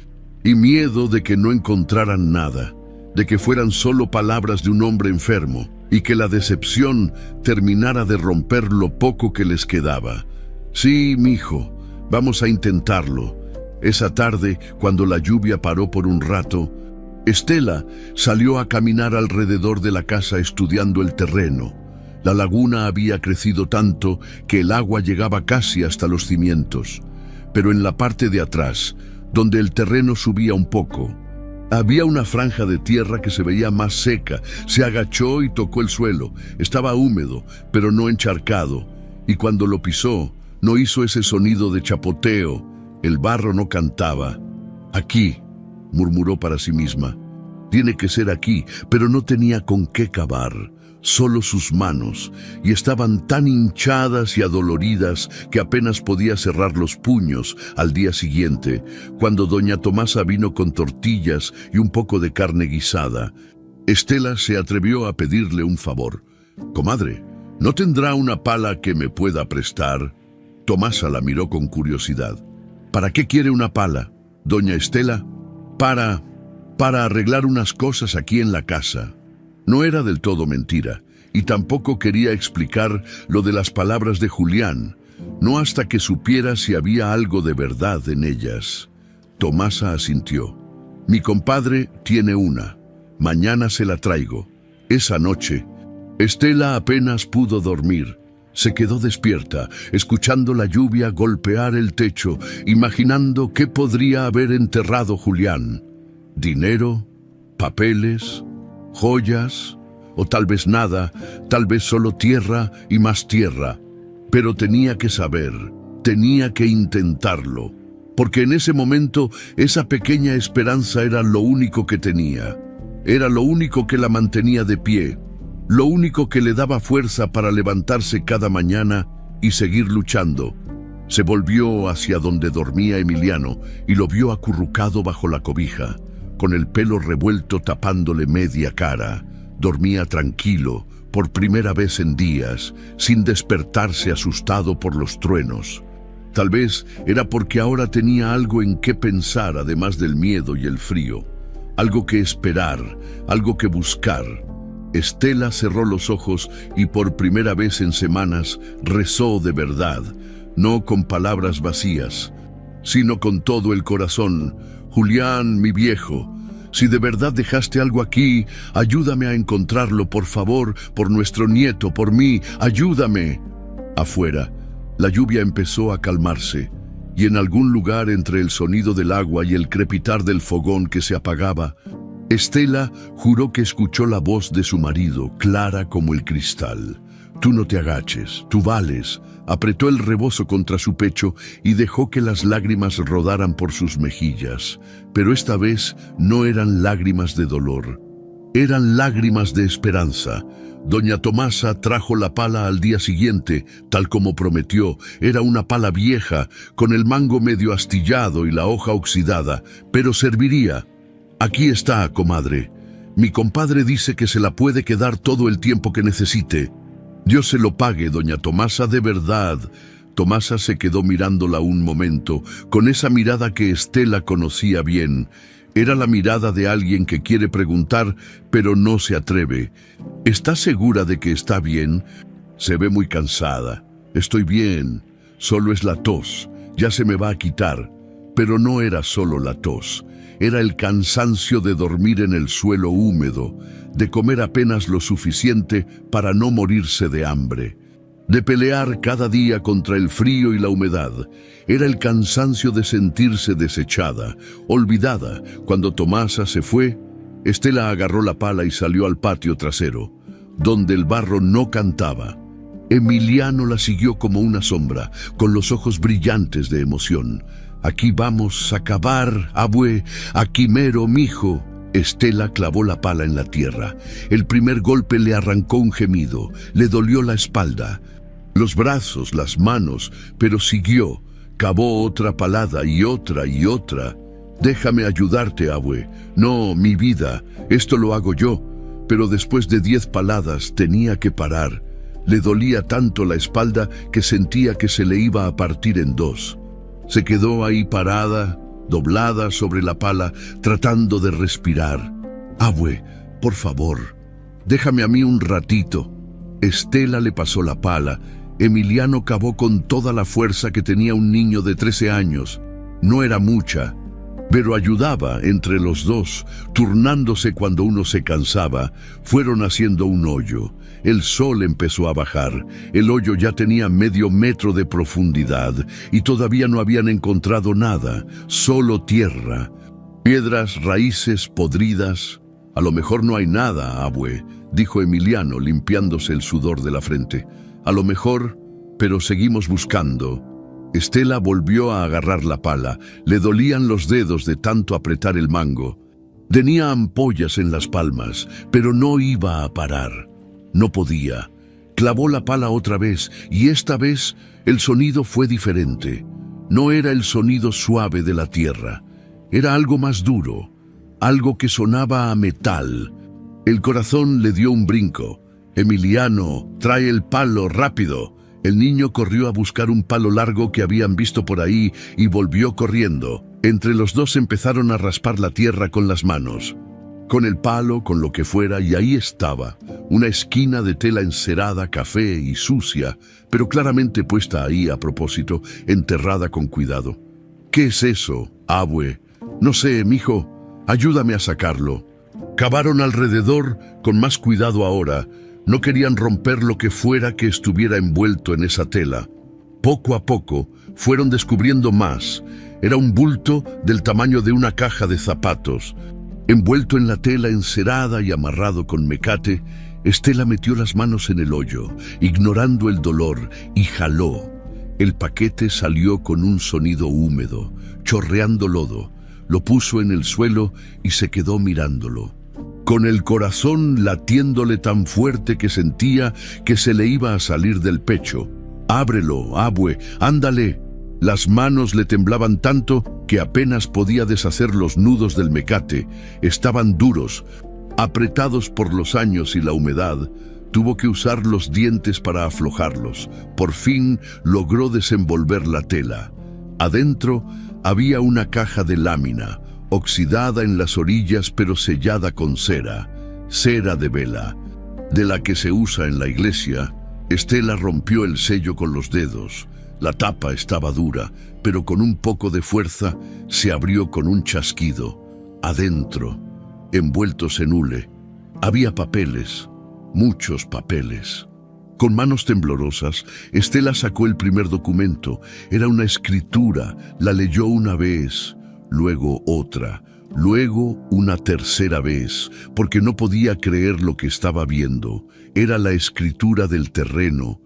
Speaker 1: Y miedo de que no encontraran nada, de que fueran solo palabras de un hombre enfermo, y que la decepción terminara de romper lo poco que les quedaba. «Sí, mijo, vamos a intentarlo». Esa tarde, cuando la lluvia paró por un rato, Estela salió a caminar alrededor de la casa estudiando el terreno. La laguna había crecido tanto que el agua llegaba casi hasta los cimientos, pero en la parte de atrás, donde el terreno subía un poco, Había una franja de tierra que se veía más seca. Se agachó y tocó el suelo. Estaba húmedo, pero no encharcado. Y cuando lo pisó, no hizo ese sonido de chapoteo. El barro no cantaba. «Aquí», murmuró para sí misma. «Tiene que ser aquí», pero no tenía con qué cavar. Solo sus manos, y estaban tan hinchadas y adoloridas que apenas podía cerrar los puños. Al día siguiente, cuando doña Tomasa vino con tortillas y un poco de carne guisada, Estela se atrevió a pedirle un favor. «Comadre, ¿no tendrá una pala que me pueda prestar?» Tomasa la miró con curiosidad. «¿Para qué quiere una pala, doña Estela?» Para arreglar unas cosas aquí en la casa». No era del todo mentira, y tampoco quería explicar lo de las palabras de Julián, no hasta que supiera si había algo de verdad en ellas. Tomasa asintió. «Mi compadre tiene una. Mañana se la traigo». Esa noche, Estela apenas pudo dormir. Se quedó despierta, escuchando la lluvia golpear el techo, imaginando qué podría haber enterrado Julián. ¿Dinero? ¿Papeles? ¿Joyas? O tal vez nada, tal vez solo tierra y más tierra. Pero tenía que saber, tenía que intentarlo, porque en ese momento esa pequeña esperanza era lo único que tenía. Era lo único que la mantenía de pie, lo único que le daba fuerza para levantarse cada mañana y seguir luchando. Se volvió hacia donde dormía Emiliano y lo vio acurrucado bajo la cobija, con el pelo revuelto tapándole media cara. Dormía tranquilo, por primera vez en días, sin despertarse asustado por los truenos. Tal vez era porque ahora tenía algo en qué pensar además del miedo y el frío. Algo que esperar, algo que buscar. Estela cerró los ojos y por primera vez en semanas rezó de verdad, no con palabras vacías, sino con todo el corazón. «Julián, mi viejo, si de verdad dejaste algo aquí, ayúdame a encontrarlo, por favor, por nuestro nieto, por mí, ayúdame». Afuera, la lluvia empezó a calmarse, y en algún lugar entre el sonido del agua y el crepitar del fogón que se apagaba, Estela juró que escuchó la voz de su marido, clara como el cristal. «Tú no te agaches, tú vales». Apretó el rebozo contra su pecho y dejó que las lágrimas rodaran por sus mejillas. Pero esta vez no eran lágrimas de dolor, eran lágrimas de esperanza. Doña Tomasa trajo la pala al día siguiente, tal como prometió. Era una pala vieja, con el mango medio astillado y la hoja oxidada, pero serviría. «Aquí está, comadre. Mi compadre dice que se la puede quedar todo el tiempo que necesite». «Dios se lo pague, doña Tomasa, de verdad». Tomasa se quedó mirándola un momento, con esa mirada que Estela conocía bien. Era la mirada de alguien que quiere preguntar, pero no se atreve. «¿Está segura de que está bien?» «Se ve muy cansada». «Estoy bien, solo es la tos, ya se me va a quitar». Pero no era solo la tos. Era el cansancio de dormir en el suelo húmedo, de comer apenas lo suficiente para no morirse de hambre, de pelear cada día contra el frío y la humedad. Era el cansancio de sentirse desechada, olvidada. Cuando Tomasa se fue, Estela agarró la pala y salió al patio trasero, donde el barro no cantaba. Emiliano la siguió como una sombra, con los ojos brillantes de emoción. «Aquí vamos a cavar, abue, aquí mero, mijo». Estela clavó la pala en la tierra. El primer golpe le arrancó un gemido, le dolió la espalda, los brazos, las manos, pero siguió. Cavó otra palada y otra y otra. «Déjame ayudarte, abue». «No, mi vida, esto lo hago yo». Pero después de 10 paladas tenía que parar. Le dolía tanto la espalda que sentía que se le iba a partir en dos. Se quedó ahí parada, doblada sobre la pala, tratando de respirar. «Abue, por favor, déjame a mí un ratito». Estela le pasó la pala. Emiliano cavó con toda la fuerza que tenía un niño de 13 años. No era mucha, pero ayudaba entre los dos, turnándose cuando uno se cansaba. Fueron haciendo un hoyo. El sol empezó a bajar. El hoyo ya tenía medio metro de profundidad y todavía no habían encontrado nada, solo tierra. Piedras, raíces podridas. A lo mejor no hay nada, abue, dijo Emiliano, limpiándose el sudor de la frente. A lo mejor, pero seguimos buscando. Estela volvió a agarrar la pala. Le dolían los dedos de tanto apretar el mango. Tenía ampollas en las palmas, pero no iba a parar. No podía. Clavó la pala otra vez, y esta vez el sonido fue diferente. No era el sonido suave de la tierra. Era algo más duro, algo que sonaba a metal. El corazón le dio un brinco. Emiliano, trae el palo, rápido. El niño corrió a buscar un palo largo que habían visto por ahí y volvió corriendo. Entre los dos empezaron a raspar la tierra con las manos. Con el palo, con lo que fuera, y ahí estaba, una esquina de tela encerada, café y sucia, pero claramente puesta ahí a propósito, enterrada con cuidado. ¿Qué es eso, abue? No sé, mijo, ayúdame a sacarlo. Cavaron alrededor con más cuidado ahora. No querían romper lo que fuera que estuviera envuelto en esa tela. Poco a poco fueron descubriendo más. Era un bulto del tamaño de una caja de zapatos. Envuelto en la tela encerada y amarrado con mecate, Estela metió las manos en el hoyo, ignorando el dolor, y jaló. El paquete salió con un sonido húmedo, chorreando lodo. Lo puso en el suelo y se quedó mirándolo, con el corazón latiéndole tan fuerte que sentía que se le iba a salir del pecho. «Ábrelo, abue, ándale». Las manos le temblaban tanto que apenas podía deshacer los nudos del mecate. Estaban duros, apretados por los años y la humedad. Tuvo que usar los dientes para aflojarlos. Por fin logró desenvolver la tela. Adentro había una caja de lámina, oxidada en las orillas pero sellada con cera de vela, de la que se usa en la iglesia. Estela rompió el sello con los dedos. La tapa estaba dura, pero con un poco de fuerza se abrió con un chasquido. Adentro, envueltos en hule, había papeles, muchos papeles. Con manos temblorosas, Estela sacó el primer documento. Era una escritura. La leyó una vez, luego otra, luego una tercera vez, porque no podía creer lo que estaba viendo. Era la escritura del terreno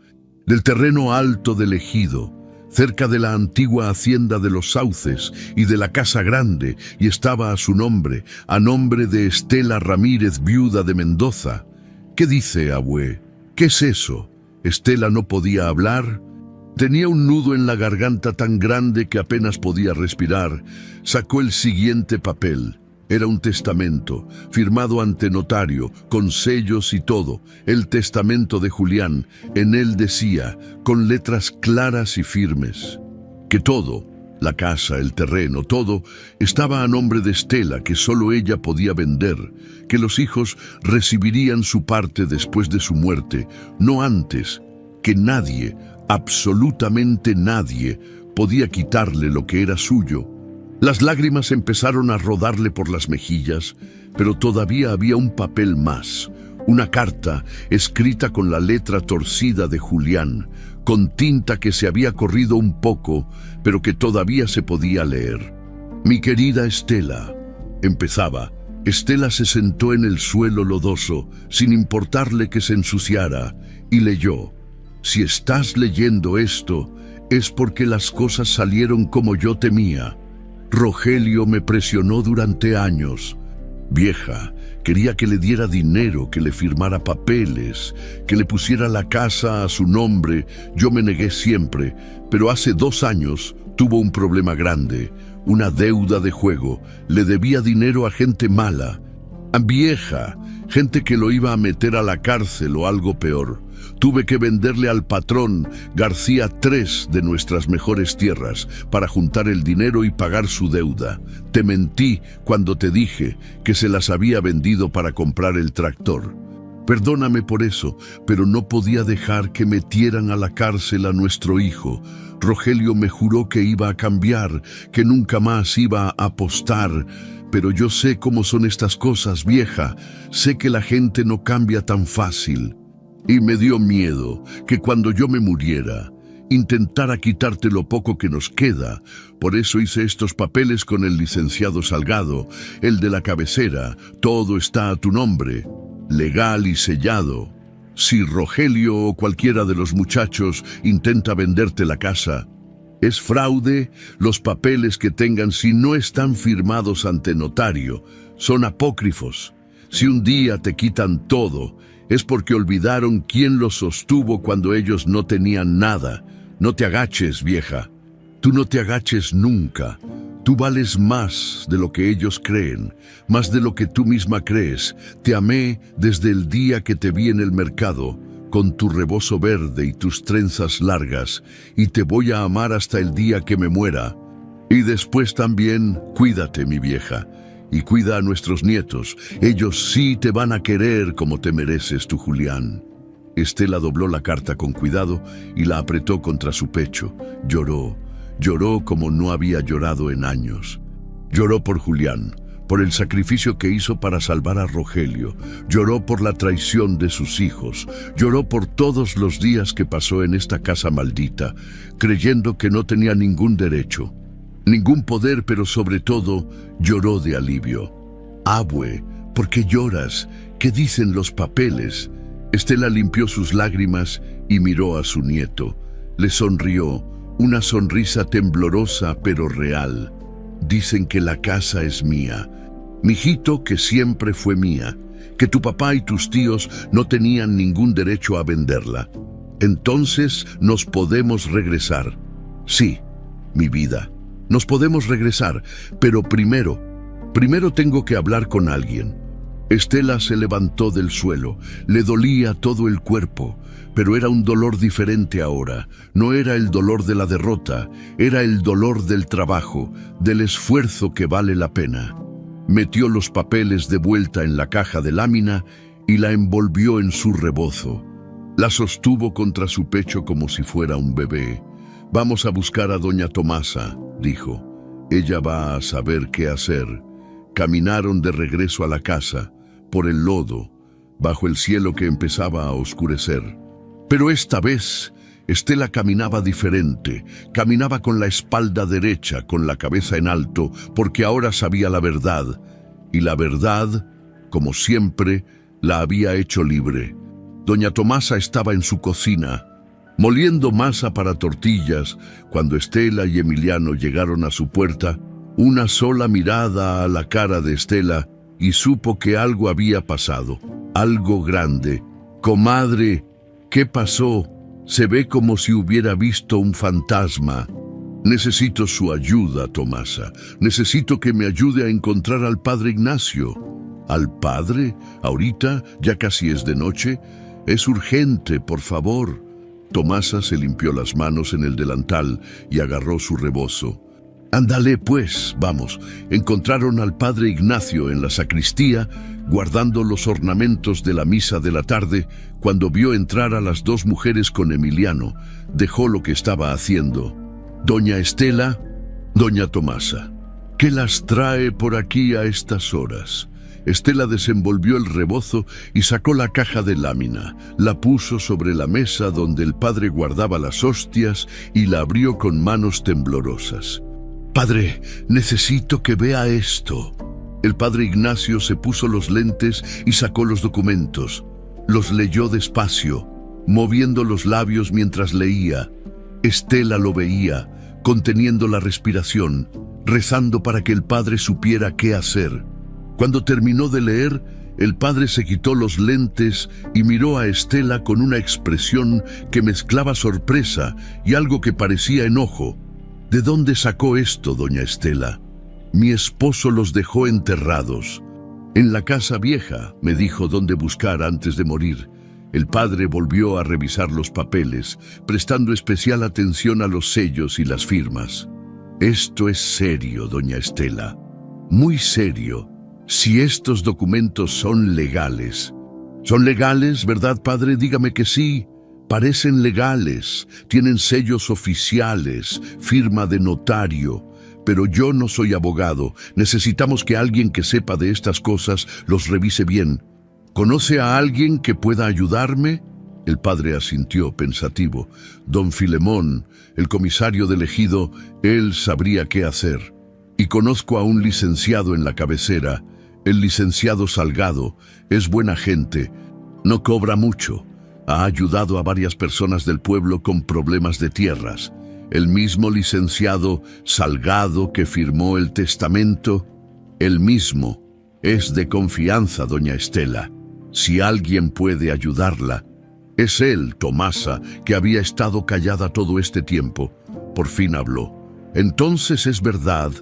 Speaker 1: alto del ejido, cerca de la antigua hacienda de los Sauces y de la Casa Grande, y estaba a su nombre, a nombre de Estela Ramírez, viuda de Mendoza. ¿Qué dice, abue? ¿Qué es eso? Estela no podía hablar. Tenía un nudo en la garganta tan grande que apenas podía respirar. Sacó el siguiente papel. Era un testamento, firmado ante notario, con sellos y todo. El testamento de Julián. En él decía, con letras claras y firmes, que todo, la casa, el terreno, todo, estaba a nombre de Estela, que solo ella podía vender, que los hijos recibirían su parte después de su muerte, no antes, que nadie, absolutamente nadie, podía quitarle lo que era suyo. Las lágrimas empezaron a rodarle por las mejillas, pero todavía había un papel más, una carta escrita con la letra torcida de Julián, con tinta que se había corrido un poco, pero que todavía se podía leer. «Mi querida Estela», empezaba. Estela se sentó en el suelo lodoso, sin importarle que se ensuciara, y leyó. «Si estás leyendo esto, es porque las cosas salieron como yo temía. Rogelio me presionó durante años. Vieja, quería que le diera dinero, que le firmara papeles, que le pusiera la casa a su nombre. Yo me negué siempre, pero hace 2 años tuvo un problema grande, una deuda de juego. Le debía dinero a gente mala, a vieja, gente que lo iba a meter a la cárcel o algo peor. Tuve que venderle al patrón García 3 de nuestras mejores tierras para juntar el dinero y pagar su deuda. Te mentí cuando te dije que se las había vendido para comprar el tractor. Perdóname por eso, pero no podía dejar que metieran a la cárcel a nuestro hijo. Rogelio me juró que iba a cambiar, que nunca más iba a apostar. Pero yo sé cómo son estas cosas, vieja. Sé que la gente no cambia tan fácil. Y me dio miedo que cuando yo me muriera intentara quitarte lo poco que nos queda. Por eso hice estos papeles con el licenciado Salgado, el de la cabecera. Todo está a tu nombre, legal y sellado. Si Rogelio o cualquiera de los muchachos intenta venderte la casa, es fraude. Los papeles que tengan, si no están firmados ante notario, son apócrifos. Si un día te quitan todo, es porque olvidaron quién los sostuvo cuando ellos no tenían nada. No te agaches, vieja. Tú no te agaches nunca. Tú vales más de lo que ellos creen, más de lo que tú misma crees. Te amé desde el día que te vi en el mercado, con tu rebozo verde y tus trenzas largas, y te voy a amar hasta el día que me muera. Y después también, cuídate, mi vieja, y cuida a nuestros nietos. Ellos sí te van a querer como te mereces, tu Julián. Estela dobló la carta con cuidado y la apretó contra su pecho. Lloró como no había llorado en años. Lloró por Julián, por el sacrificio que hizo para salvar a Rogelio. Lloró por la traición de sus hijos. Lloró por todos los días que pasó en esta casa maldita, creyendo que no tenía ningún derecho, ningún poder, pero sobre todo lloró de alivio. Abue, ¿por qué lloras? ¿Qué dicen los papeles? Estela limpió sus lágrimas y miró a su nieto. Le sonrió, una sonrisa temblorosa pero real. Dicen que la casa es mía. Mijito, que siempre fue mía, que tu papá y tus tíos no tenían ningún derecho a venderla. Entonces nos podemos regresar. Sí, mi vida, nos podemos regresar, pero primero tengo que hablar con alguien. Estela se levantó del suelo. Le dolía todo el cuerpo, pero era un dolor diferente ahora. No era el dolor de la derrota, era el dolor del trabajo, del esfuerzo que vale la pena. Metió los papeles de vuelta en la caja de lámina y la envolvió en su rebozo. La sostuvo contra su pecho como si fuera un bebé. «Vamos a buscar a doña Tomasa», dijo. «Ella va a saber qué hacer». Caminaron de regreso a la casa, por el lodo, bajo el cielo que empezaba a oscurecer. Pero esta vez, Estela caminaba diferente. Caminaba con la espalda derecha, con la cabeza en alto, porque ahora sabía la verdad. Y la verdad, como siempre, la había hecho libre. Doña Tomasa estaba en su cocina, moliendo masa para tortillas, cuando Estela y Emiliano llegaron a su puerta. Una sola mirada a la cara de Estela y supo que algo había pasado, algo grande. «Comadre, ¿qué pasó? Se ve como si hubiera visto un fantasma». «Necesito su ayuda, Tomasa. Necesito que me ayude a encontrar al padre Ignacio». «¿Al padre? ¿Ahorita? Ya casi es de noche. Es urgente, por favor». Tomasa se limpió las manos en el delantal y agarró su rebozo. «Ándale pues, vamos». Encontraron al padre Ignacio en la sacristía, guardando los ornamentos de la misa de la tarde. Cuando vio entrar a las dos mujeres con Emiliano, dejó lo que estaba haciendo. «Doña Estela, doña Tomasa, ¿qué las trae por aquí a estas horas?» Estela desenvolvió el rebozo y sacó la caja de lámina. La puso sobre la mesa donde el padre guardaba las hostias y la abrió con manos temblorosas. «Padre, necesito que vea esto». El padre Ignacio se puso los lentes y sacó los documentos. Los leyó despacio, moviendo los labios mientras leía. Estela lo veía, conteniendo la respiración, rezando para que el padre supiera qué hacer. Cuando terminó de leer, el padre se quitó los lentes y miró a Estela con una expresión que mezclaba sorpresa y algo que parecía enojo. «¿De dónde sacó esto, doña Estela?» «Mi esposo los dejó enterrados. En la casa vieja», me dijo dónde buscar antes de morir. El padre volvió a revisar los papeles, prestando especial atención a los sellos y las firmas. «Esto es serio, doña Estela. Muy serio. Si estos documentos son legales». «¿Son legales, verdad, padre? Dígame que sí». «Parecen legales, tienen sellos oficiales, firma de notario, pero yo no soy abogado. Necesitamos que alguien que sepa de estas cosas los revise bien. ¿Conoce a alguien que pueda ayudarme?» El padre asintió, pensativo. Don Filemón, el comisario del ejido, él sabría qué hacer. Y conozco a un licenciado en la cabecera, el licenciado Salgado, es buena gente, no cobra mucho. Ha ayudado a varias personas del pueblo con problemas de tierras. El mismo licenciado Salgado que firmó el testamento, el mismo. Es de confianza, doña Estela. Si alguien puede ayudarla, es él, Tomasa, que había estado callada todo este tiempo. Por fin habló. Entonces es verdad,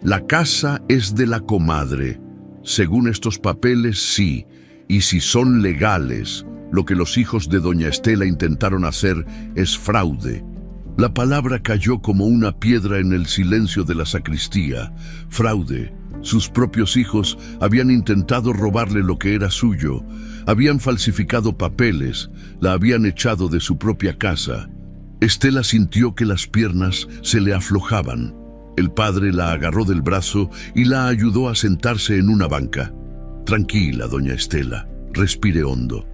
Speaker 1: la casa es de la comadre. Según estos papeles, sí, y si son legales, lo que los hijos de doña Estela intentaron hacer es fraude. La palabra cayó como una piedra en el silencio de la sacristía. Fraude. Sus propios hijos habían intentado robarle lo que era suyo, habían falsificado papeles, la habían echado de su propia casa. Estela sintió que las piernas se le aflojaban. El padre la agarró del brazo y la ayudó a sentarse en una banca. Tranquila, doña Estela, respire hondo.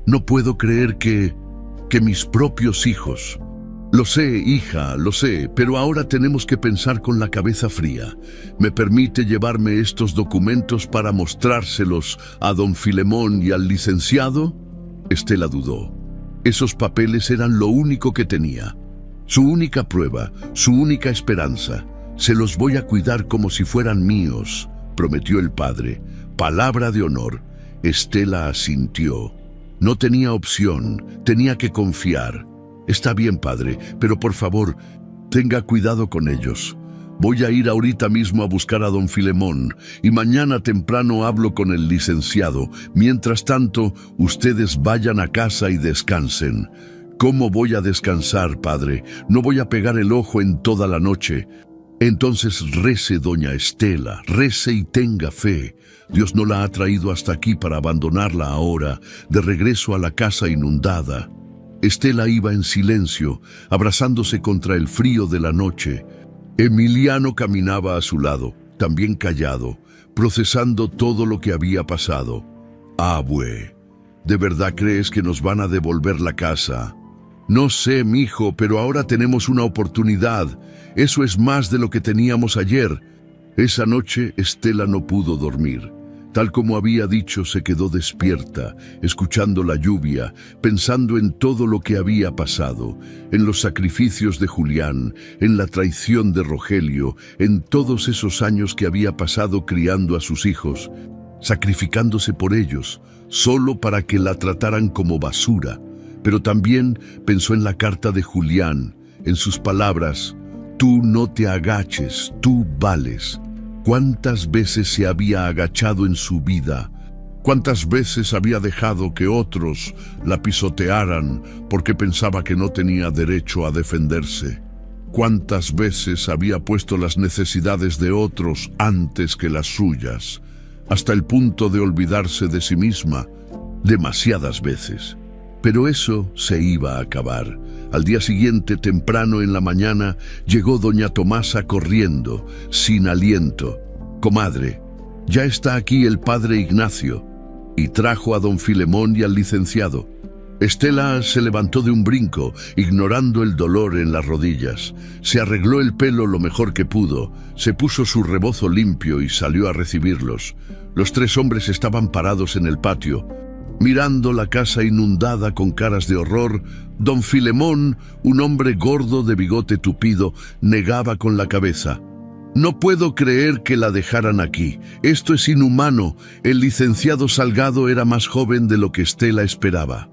Speaker 1: No puedo creer que mis propios hijos... Lo sé, hija, lo sé, pero ahora tenemos que pensar con la cabeza fría. ¿Me permite llevarme estos documentos para mostrárselos a don Filemón y al licenciado? Estela dudó. Esos papeles eran lo único que tenía. Su única prueba, su única esperanza. Se los voy a cuidar como si fueran míos, prometió el padre. Palabra de honor. Estela asintió. No tenía opción, tenía que confiar. Está bien, padre, pero por favor, tenga cuidado con ellos. Voy a ir ahorita mismo a buscar a don Filemón y mañana temprano hablo con el licenciado. Mientras tanto, ustedes vayan a casa y descansen. ¿Cómo voy a descansar, padre? No voy a pegar el ojo en toda la noche. Entonces rece, doña Estela, rece y tenga fe. Dios no la ha traído hasta aquí para abandonarla ahora, de regreso a la casa inundada. Estela iba en silencio, abrazándose contra el frío de la noche. Emiliano caminaba a su lado, también callado, procesando todo lo que había pasado. Abue, ¿de verdad crees que nos van a devolver la casa? No sé, mijo, pero ahora tenemos una oportunidad. Eso es más de lo que teníamos ayer. Esa noche Estela no pudo dormir. Tal como había dicho, se quedó despierta, escuchando la lluvia, pensando en todo lo que había pasado, en los sacrificios de Julián, en la traición de Rogelio, en todos esos años que había pasado criando a sus hijos, sacrificándose por ellos, solo para que la trataran como basura. Pero también pensó en la carta de Julián, en sus palabras: «Tú no te agaches, tú vales». ¿Cuántas veces se había agachado en su vida? ¿Cuántas veces había dejado que otros la pisotearan porque pensaba que no tenía derecho a defenderse? ¿Cuántas veces había puesto las necesidades de otros antes que las suyas, hasta el punto de olvidarse de sí misma? Demasiadas veces. Pero eso se iba a acabar. Al día siguiente, temprano en la mañana, llegó doña Tomasa corriendo, sin aliento. «Comadre, ya está aquí el padre Ignacio», y trajo a don Filemón y al licenciado. Estela se levantó de un brinco, ignorando el dolor en las rodillas. Se arregló el pelo lo mejor que pudo, se puso su rebozo limpio y salió a recibirlos. Los tres hombres estaban parados en el patio, mirando la casa inundada con caras de horror. Don Filemón, un hombre gordo de bigote tupido, negaba con la cabeza. «No puedo creer que la dejaran aquí. Esto es inhumano. El licenciado Salgado era más joven de lo que Estela esperaba.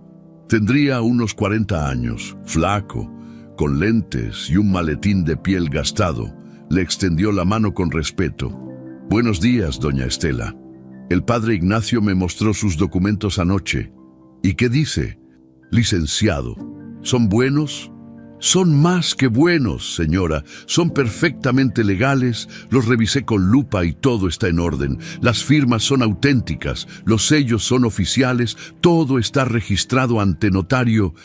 Speaker 1: Tendría unos 40 años, flaco, con lentes y un maletín de piel gastado. Le extendió la mano con respeto. «Buenos días, doña Estela. El padre Ignacio me mostró sus documentos anoche». «¿Y qué dice?» «Licenciado, ¿son buenos?» «Son más que buenos, señora. Son perfectamente legales. Los revisé con lupa y todo está en orden. Las firmas son auténticas, los sellos son oficiales, todo está registrado ante notario».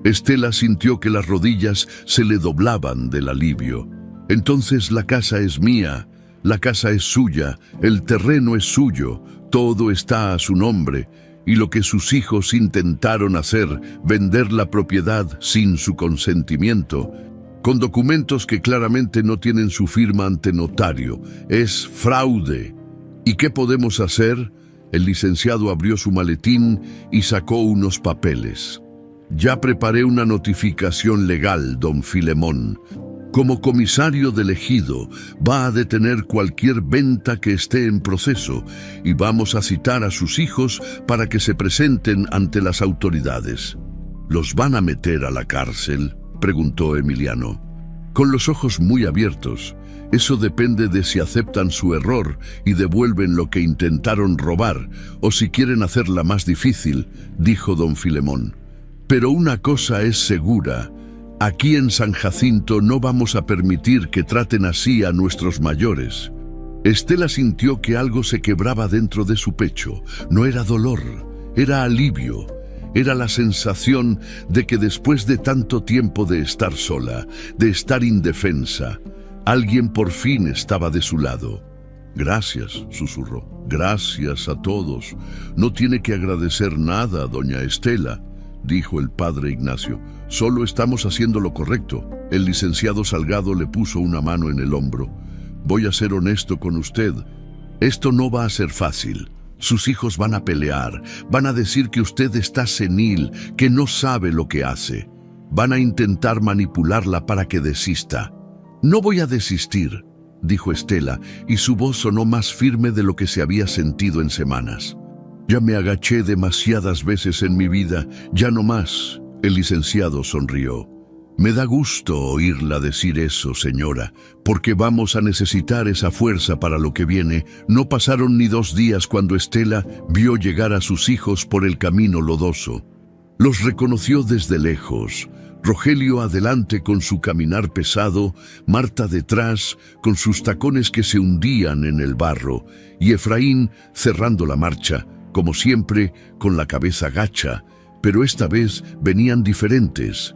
Speaker 1: Estela sintió que las rodillas se le doblaban del alivio. «Entonces la casa es mía, la casa es suya, el terreno es suyo, todo está a su nombre. y lo que sus hijos intentaron hacer, vender la propiedad sin su consentimiento, con documentos que claramente no tienen su firma ante notario. Es fraude. ¿Y qué podemos hacer? El licenciado abrió su maletín y sacó unos papeles. Ya preparé una notificación legal, don Filemón. Como comisario del ejido, va a detener cualquier venta que esté en proceso y vamos a citar a sus hijos para que se presenten ante las autoridades. ¿Los van a meter a la cárcel?, preguntó Emiliano. Con los ojos muy abiertos. Eso depende de si aceptan su error y devuelven lo que intentaron robar, o si quieren hacerla más difícil, dijo don Filemón. Pero una cosa es segura. Aquí en San Jacinto no vamos a permitir que traten así a nuestros mayores. Estela sintió que algo se quebraba dentro de su pecho. No era dolor, era alivio. Era la sensación de que después de tanto tiempo de estar sola, de estar indefensa, alguien por fin estaba de su lado. Gracias, susurró. Gracias a todos. No tiene que agradecer nada, doña Estela, dijo el padre Ignacio. Solo estamos haciendo lo correcto. El licenciado Salgado le puso una mano en el hombro. Voy a ser honesto con usted. Esto no va a ser fácil. Sus hijos van a pelear. Van a decir que usted está senil, que no sabe lo que hace. Van a intentar manipularla para que desista. No voy a desistir, dijo Estela, y su voz sonó más firme de lo que se había sentido en semanas. Ya me agaché demasiadas veces en mi vida, ya no más. El licenciado sonrió. Me da gusto oírla decir eso, señora, porque vamos a necesitar esa fuerza para lo que viene. No pasaron ni 2 días cuando Estela vio llegar a sus hijos por el camino lodoso. Los reconoció desde lejos. Rogelio adelante con su caminar pesado, Marta detrás con sus tacones que se hundían en el barro, y Efraín cerrando la marcha, como siempre, con la cabeza gacha, pero esta vez venían diferentes.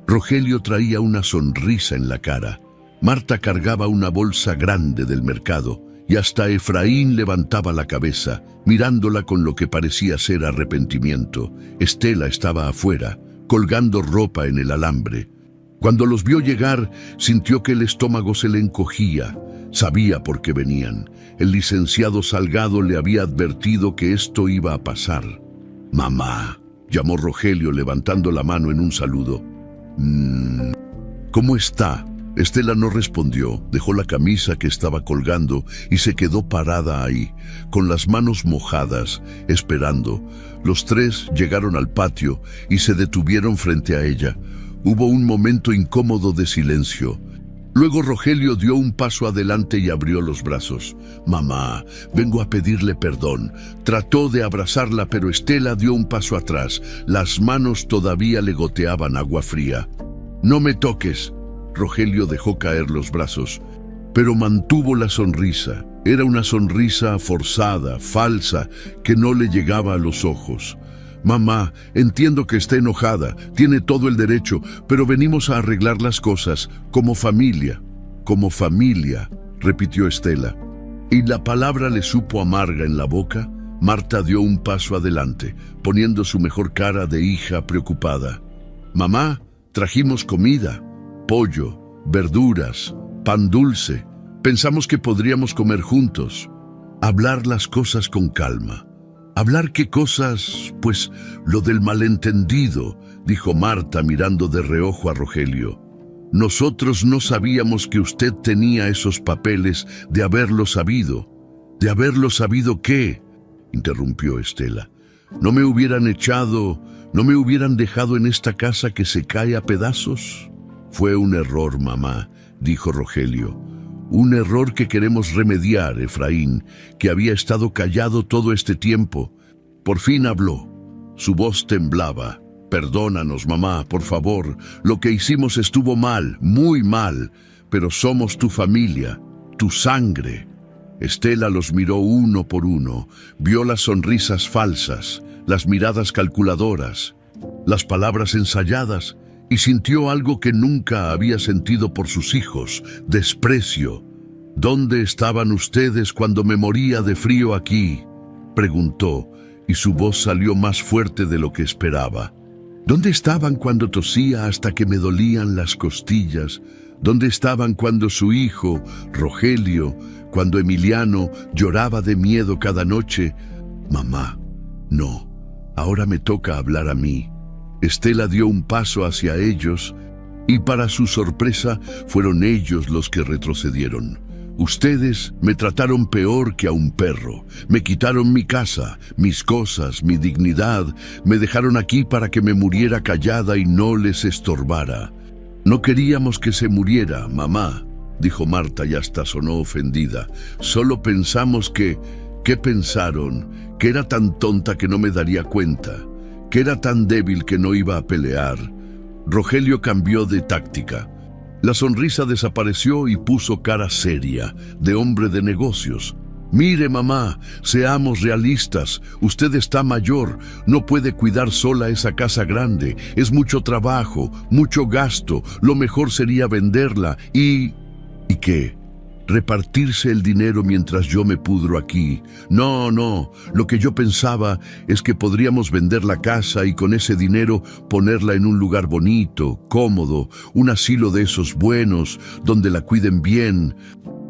Speaker 1: Rogelio traía una sonrisa en la cara. Marta cargaba una bolsa grande del mercado, y hasta Efraín levantaba la cabeza, mirándola con lo que parecía ser arrepentimiento. Estela estaba afuera, colgando ropa en el alambre. Cuando los vio llegar, sintió que el estómago se le encogía. Sabía por qué venían. El licenciado Salgado le había advertido que esto iba a pasar. «Mamá», llamó Rogelio levantando la mano en un saludo. «¿Cómo está?» Estela no respondió, dejó la camisa que estaba colgando y se quedó parada ahí, con las manos mojadas, esperando. Los 3 llegaron al patio y se detuvieron frente a ella. Hubo un momento incómodo de silencio. Luego Rogelio dio un paso adelante y abrió los brazos. «Mamá, vengo a pedirle perdón». Trató de abrazarla, pero Estela dio un paso atrás. Las manos todavía le goteaban agua fría. «No me toques». Rogelio dejó caer los brazos, pero mantuvo la sonrisa. Era una sonrisa forzada, falsa, que no le llegaba a los ojos. «Mamá, entiendo que esté enojada, tiene todo el derecho, pero venimos a arreglar las cosas, como familia». «Como familia», repitió Estela. Y la palabra le supo amarga en la boca. Marta dio un paso adelante, poniendo su mejor cara de hija preocupada. «Mamá, trajimos comida. Pollo, verduras, pan dulce. Pensamos que podríamos comer juntos». Hablar las cosas con calma. «¿Hablar qué cosas? Pues lo del malentendido», dijo Marta mirando de reojo a Rogelio. «Nosotros no sabíamos que usted tenía esos papeles. De haberlo sabido». «¿De haberlo sabido qué?», interrumpió Estela. «¿No me hubieran echado, no me hubieran dejado en esta casa que se cae a pedazos?» «Fue un error, mamá», dijo Rogelio. «Un error que queremos remediar, Efraín, que había estado callado todo este tiempo». Por fin habló. Su voz temblaba. «Perdónanos, mamá, por favor. Lo que hicimos estuvo mal, muy mal, pero somos tu familia, tu sangre». Estela los miró uno por uno, vio las sonrisas falsas, las miradas calculadoras, las palabras ensayadas, y sintió algo que nunca había sentido por sus hijos: desprecio. «¿Dónde estaban ustedes cuando me moría de frío aquí?», preguntó, y su voz salió más fuerte de lo que esperaba. ¿Dónde estaban cuando tosía hasta que me dolían las costillas? ¿Dónde estaban cuando su hijo, Rogelio, cuando Emiliano lloraba de miedo cada noche? Mamá, no, ahora me toca hablar a mí. Estela dio un paso hacia ellos y para su sorpresa fueron ellos los que retrocedieron. Ustedes me trataron peor que a un perro. Me quitaron mi casa, mis cosas, mi dignidad. Me dejaron aquí para que me muriera callada y no les estorbara. No queríamos que se muriera, mamá, dijo Marta y hasta sonó ofendida. Solo pensamos que... ¿Qué pensaron? Que era tan tonta que no me daría cuenta. Que era tan débil que no iba a pelear. Rogelio cambió de táctica. La sonrisa desapareció y puso cara seria, de hombre de negocios. Mire, mamá, seamos realistas. Usted está mayor, no puede cuidar sola esa casa grande. Es mucho trabajo, mucho gasto. Lo mejor sería venderla y... ¿Y qué? ¿Repartirse el dinero mientras yo me pudro aquí? No, lo que yo pensaba es que podríamos vender la casa y con ese dinero ponerla en un lugar bonito, cómodo, un asilo de esos buenos, donde la cuiden bien.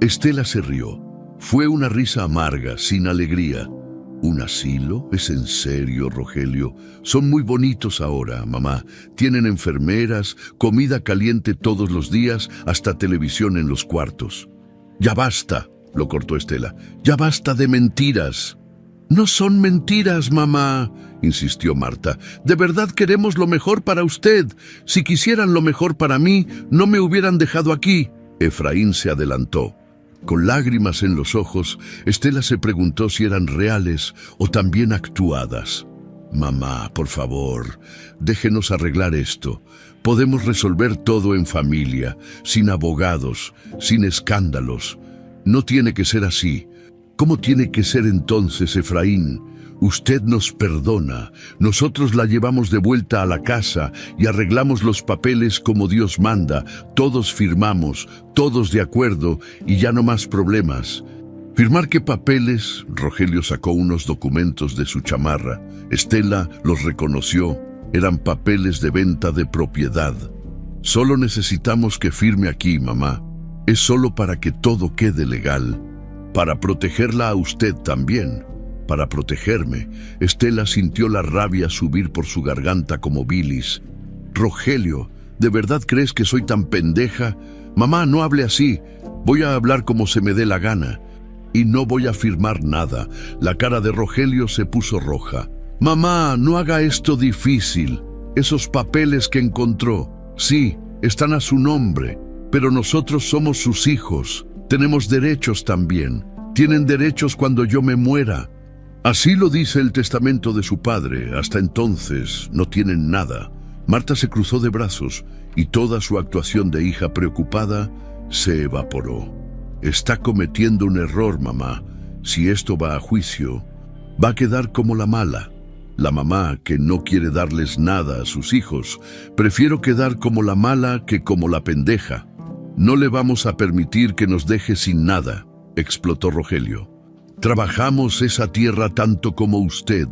Speaker 1: Estela se rió. Fue una risa amarga, sin alegría. ¿Un asilo? ¿Es en serio, Rogelio? Son muy bonitos ahora, mamá. Tienen enfermeras, comida caliente todos los días, hasta televisión en los cuartos. Ya basta, lo cortó Estela. Ya basta de mentiras. No son mentiras, mamá, insistió Marta. De verdad queremos lo mejor para usted. Si quisieran lo mejor para mí, no me hubieran dejado aquí. Efraín se adelantó. Con lágrimas en los ojos, Estela se preguntó si eran reales o también actuadas. Mamá, por favor, déjenos arreglar esto. Podemos resolver todo en familia, sin abogados, sin escándalos. No tiene que ser así. ¿Cómo tiene que ser entonces, Efraín? Usted nos perdona, nosotros la llevamos de vuelta a la casa y arreglamos los papeles como Dios manda, todos firmamos, todos de acuerdo y ya no más problemas. ¿Firmar qué papeles? Rogelio sacó unos documentos de su chamarra. Estela los reconoció. Eran papeles de venta de propiedad. Solo necesitamos que firme aquí, mamá. Es solo para que todo quede legal. Para protegerla a usted también. Para protegerme. Estela sintió la rabia subir por su garganta como bilis. Rogelio, ¿de verdad crees que soy tan pendeja? Mamá, no hable así. Voy a hablar como se me dé la gana. Y no voy a firmar nada. La cara de Rogelio se puso roja. Mamá, no haga esto difícil. Esos papeles que encontró, sí, están a su nombre, pero nosotros somos sus hijos. Tenemos derechos también. Tienen derechos cuando yo me muera. Así lo dice el testamento de su padre. Hasta entonces no tienen nada. Marta se cruzó de brazos y toda su actuación de hija preocupada se evaporó. Está cometiendo un error, mamá. Si esto va a juicio, va a quedar como la mala. La mamá que no quiere darles nada a sus hijos. Prefiero quedar como la mala que como la pendeja. No le vamos a permitir que nos deje sin nada, explotó Rogelio. Trabajamos esa tierra tanto como usted.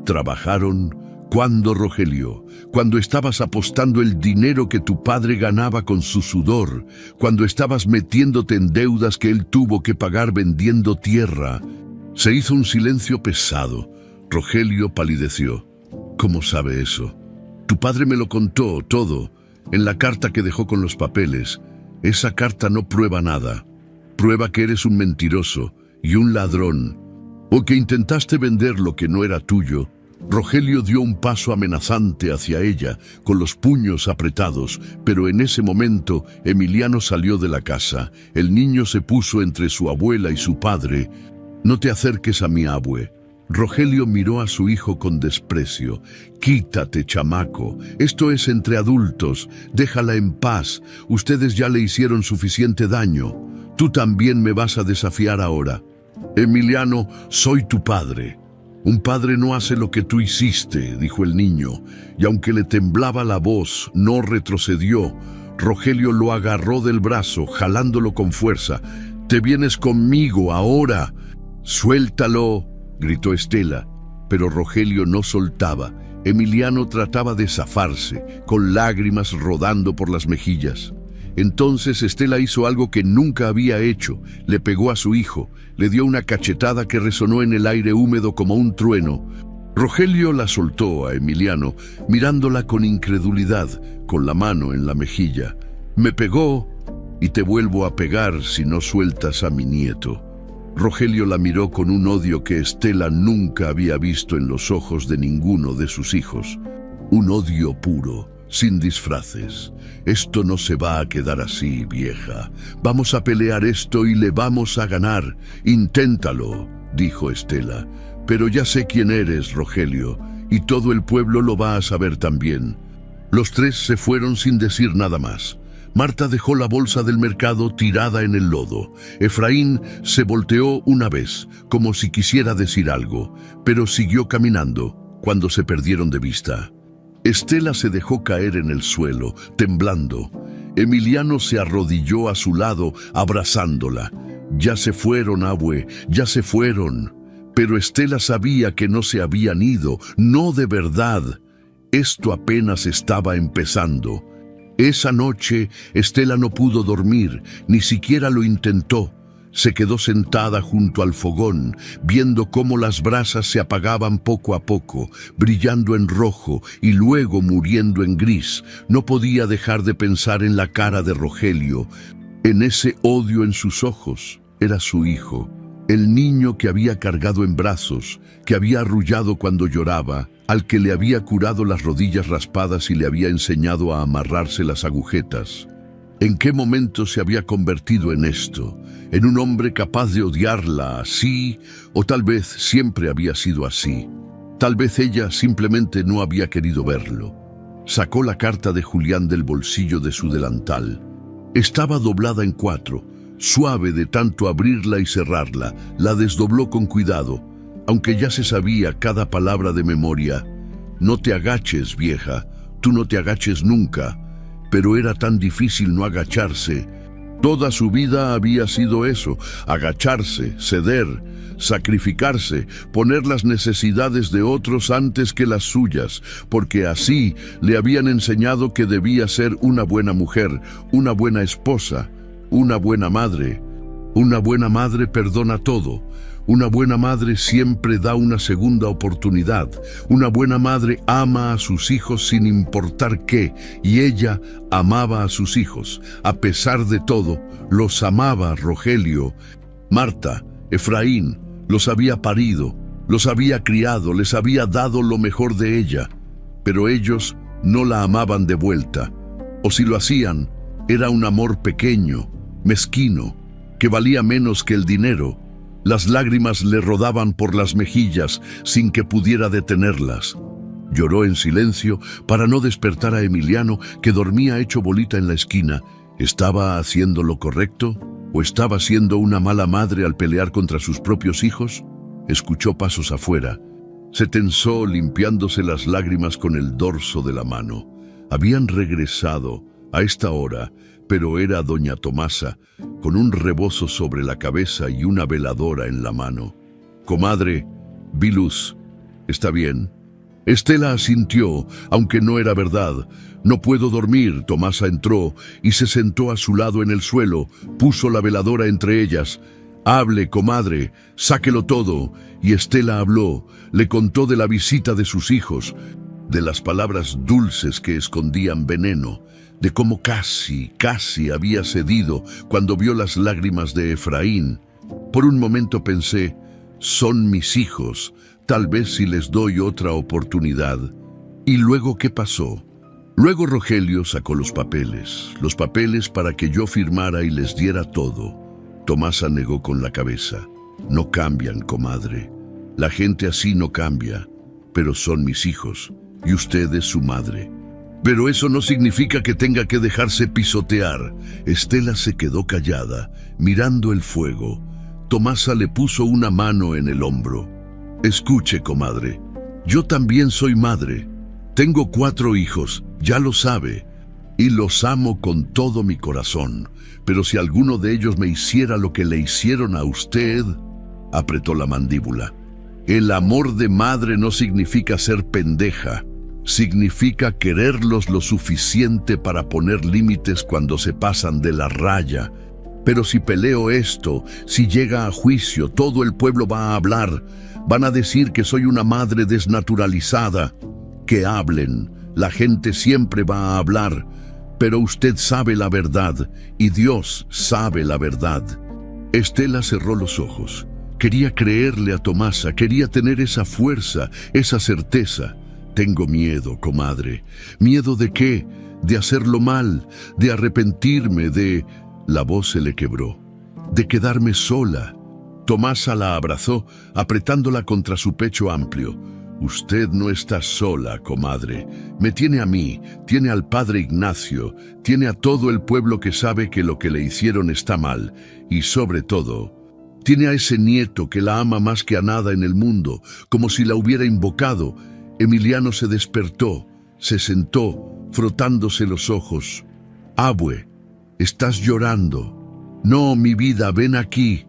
Speaker 1: Trabajaron. ¿Cuándo, Rogelio? Cuando estabas apostando el dinero que tu padre ganaba con su sudor, cuando estabas metiéndote en deudas que él tuvo que pagar vendiendo tierra. Se hizo un silencio pesado. Rogelio palideció. ¿Cómo sabe eso? Tu padre me lo contó todo, en la carta que dejó con los papeles. Esa carta no prueba nada. Prueba que eres un mentiroso y un ladrón, o que intentaste vender lo que no era tuyo. Rogelio dio un paso amenazante hacia ella, con los puños apretados, pero en ese momento Emiliano salió de la casa. El niño se puso entre su abuela y su padre. No te acerques a mi abue. Rogelio miró a su hijo con desprecio. Quítate, chamaco. Esto es entre adultos. Déjala en paz. Ustedes ya le hicieron suficiente daño. Tú también me vas a desafiar ahora. Emiliano, soy tu padre. Un padre no hace lo que tú hiciste, dijo el niño, y aunque le temblaba la voz, no retrocedió. Rogelio lo agarró del brazo, jalándolo con fuerza. Te vienes conmigo ahora. Suéltalo, gritó Estela. pero Rogelio no soltaba. Emiliano trataba de zafarse, con lágrimas rodando por las mejillas. Entonces Estela hizo algo que nunca había hecho. Le pegó a su hijo, le dio una cachetada que resonó en el aire húmedo como un trueno. Rogelio la soltó a Emiliano, mirándola con incredulidad, con la mano en la mejilla. «Me pegó y te vuelvo a pegar si no sueltas a mi nieto». Rogelio la miró con un odio que Estela nunca había visto en los ojos de ninguno de sus hijos. Un odio puro, sin disfraces. «Esto no se va a quedar así, vieja. Vamos a pelear esto y le vamos a ganar. Inténtalo», dijo Estela. «Pero ya sé quién eres, Rogelio, y todo el pueblo lo va a saber también». Los tres se fueron sin decir nada más. Marta dejó la bolsa del mercado tirada en el lodo. Efraín se volteó una vez, como si quisiera decir algo, pero siguió caminando cuando se perdieron de vista. Estela se dejó caer en el suelo, temblando. Emiliano se arrodilló a su lado, abrazándola. «Ya se fueron, abue, ya se fueron». Pero Estela sabía que no se habían ido, no de verdad. Esto apenas estaba empezando. Esa noche, Estela no pudo dormir, ni siquiera lo intentó. Se quedó sentada junto al fogón, viendo cómo las brasas se apagaban poco a poco, brillando en rojo y luego muriendo en gris. No podía dejar de pensar en la cara de Rogelio, en ese odio en sus ojos. Era su hijo, el niño que había cargado en brazos, que había arrullado cuando lloraba, al que le había curado las rodillas raspadas y le había enseñado a amarrarse las agujetas. ¿En qué momento se había convertido en esto? ¿En un hombre capaz de odiarla así? ¿O tal vez siempre había sido así? Tal vez ella simplemente no había querido verlo. Sacó la carta de Julián del bolsillo de su delantal. Estaba doblada en 4, suave de tanto abrirla y cerrarla. La desdobló con cuidado, aunque ya se sabía cada palabra de memoria. «No te agaches, vieja, tú no te agaches nunca». Pero era tan difícil no agacharse. Toda su vida había sido eso: agacharse, ceder, sacrificarse, poner las necesidades de otros antes que las suyas, porque así le habían enseñado que debía ser una buena mujer, una buena esposa, una buena madre. Una buena madre perdona todo. Una buena madre siempre da una segunda oportunidad. Una buena madre ama a sus hijos sin importar qué, y ella amaba a sus hijos. A pesar de todo, los amaba Rogelio. Marta, Efraín, los había parido, los había criado, les había dado lo mejor de ella. Pero ellos no la amaban de vuelta. O si lo hacían, era un amor pequeño, mezquino, que valía menos que el dinero. Las lágrimas le rodaban por las mejillas sin que pudiera detenerlas. Lloró en silencio para no despertar a Emiliano, que dormía hecho bolita en la esquina. ¿Estaba haciendo lo correcto? ¿O estaba siendo una mala madre al pelear contra sus propios hijos? Escuchó pasos afuera. Se tensó, limpiándose las lágrimas con el dorso de la mano. Habían regresado a esta hora, pero era doña Tomasa, con un rebozo sobre la cabeza y una veladora en la mano. «Comadre, vi luz. ¿Está bien?» Estela asintió, aunque no era verdad. «No puedo dormir». Tomasa entró y se sentó a su lado en el suelo, puso la veladora entre ellas. «Hable, comadre, sáquelo todo». Y Estela habló, le contó de la visita de sus hijos, de las palabras dulces que escondían veneno, de cómo casi había cedido cuando vio las lágrimas de Efraín. Por un momento pensé: son mis hijos, tal vez si les doy otra oportunidad. ¿Y luego qué pasó? Luego Rogelio sacó los papeles para que yo firmara y les diera todo. Tomasa negó con la cabeza. «No cambian, comadre. La gente así no cambia. Pero son mis hijos, y usted es su madre». «Pero eso no significa que tenga que dejarse pisotear». Estela se quedó callada, mirando el fuego. Tomasa le puso una mano en el hombro. «Escuche, comadre, yo también soy madre. Tengo 4 hijos, ya lo sabe, y los amo con todo mi corazón. Pero si alguno de ellos me hiciera lo que le hicieron a usted...» Apretó la mandíbula. El amor de madre no significa ser pendeja. Significa quererlos lo suficiente para poner límites cuando se pasan de la raya. Pero si peleo esto, si llega a juicio, todo el pueblo va a hablar. Van a decir que soy una madre desnaturalizada. Que hablen, la gente siempre va a hablar. Pero usted sabe la verdad, y Dios sabe la verdad. Estela cerró los ojos. Quería creerle a Tomasa, quería tener esa fuerza, esa certeza. Tengo miedo, comadre. ¿Miedo de qué? De hacerlo mal, de arrepentirme, de... La voz se le quebró. De quedarme sola. Tomasa la abrazó, apretándola contra su pecho amplio. Usted no está sola, comadre. Me tiene a mí, tiene al padre Ignacio, tiene a todo el pueblo que sabe que lo que le hicieron está mal. Y sobre todo, tiene a ese nieto que la ama más que a nada en el mundo, como si la hubiera invocado. Emiliano se despertó, se sentó, frotándose los ojos. Abue, estás llorando. No, mi vida, ven aquí.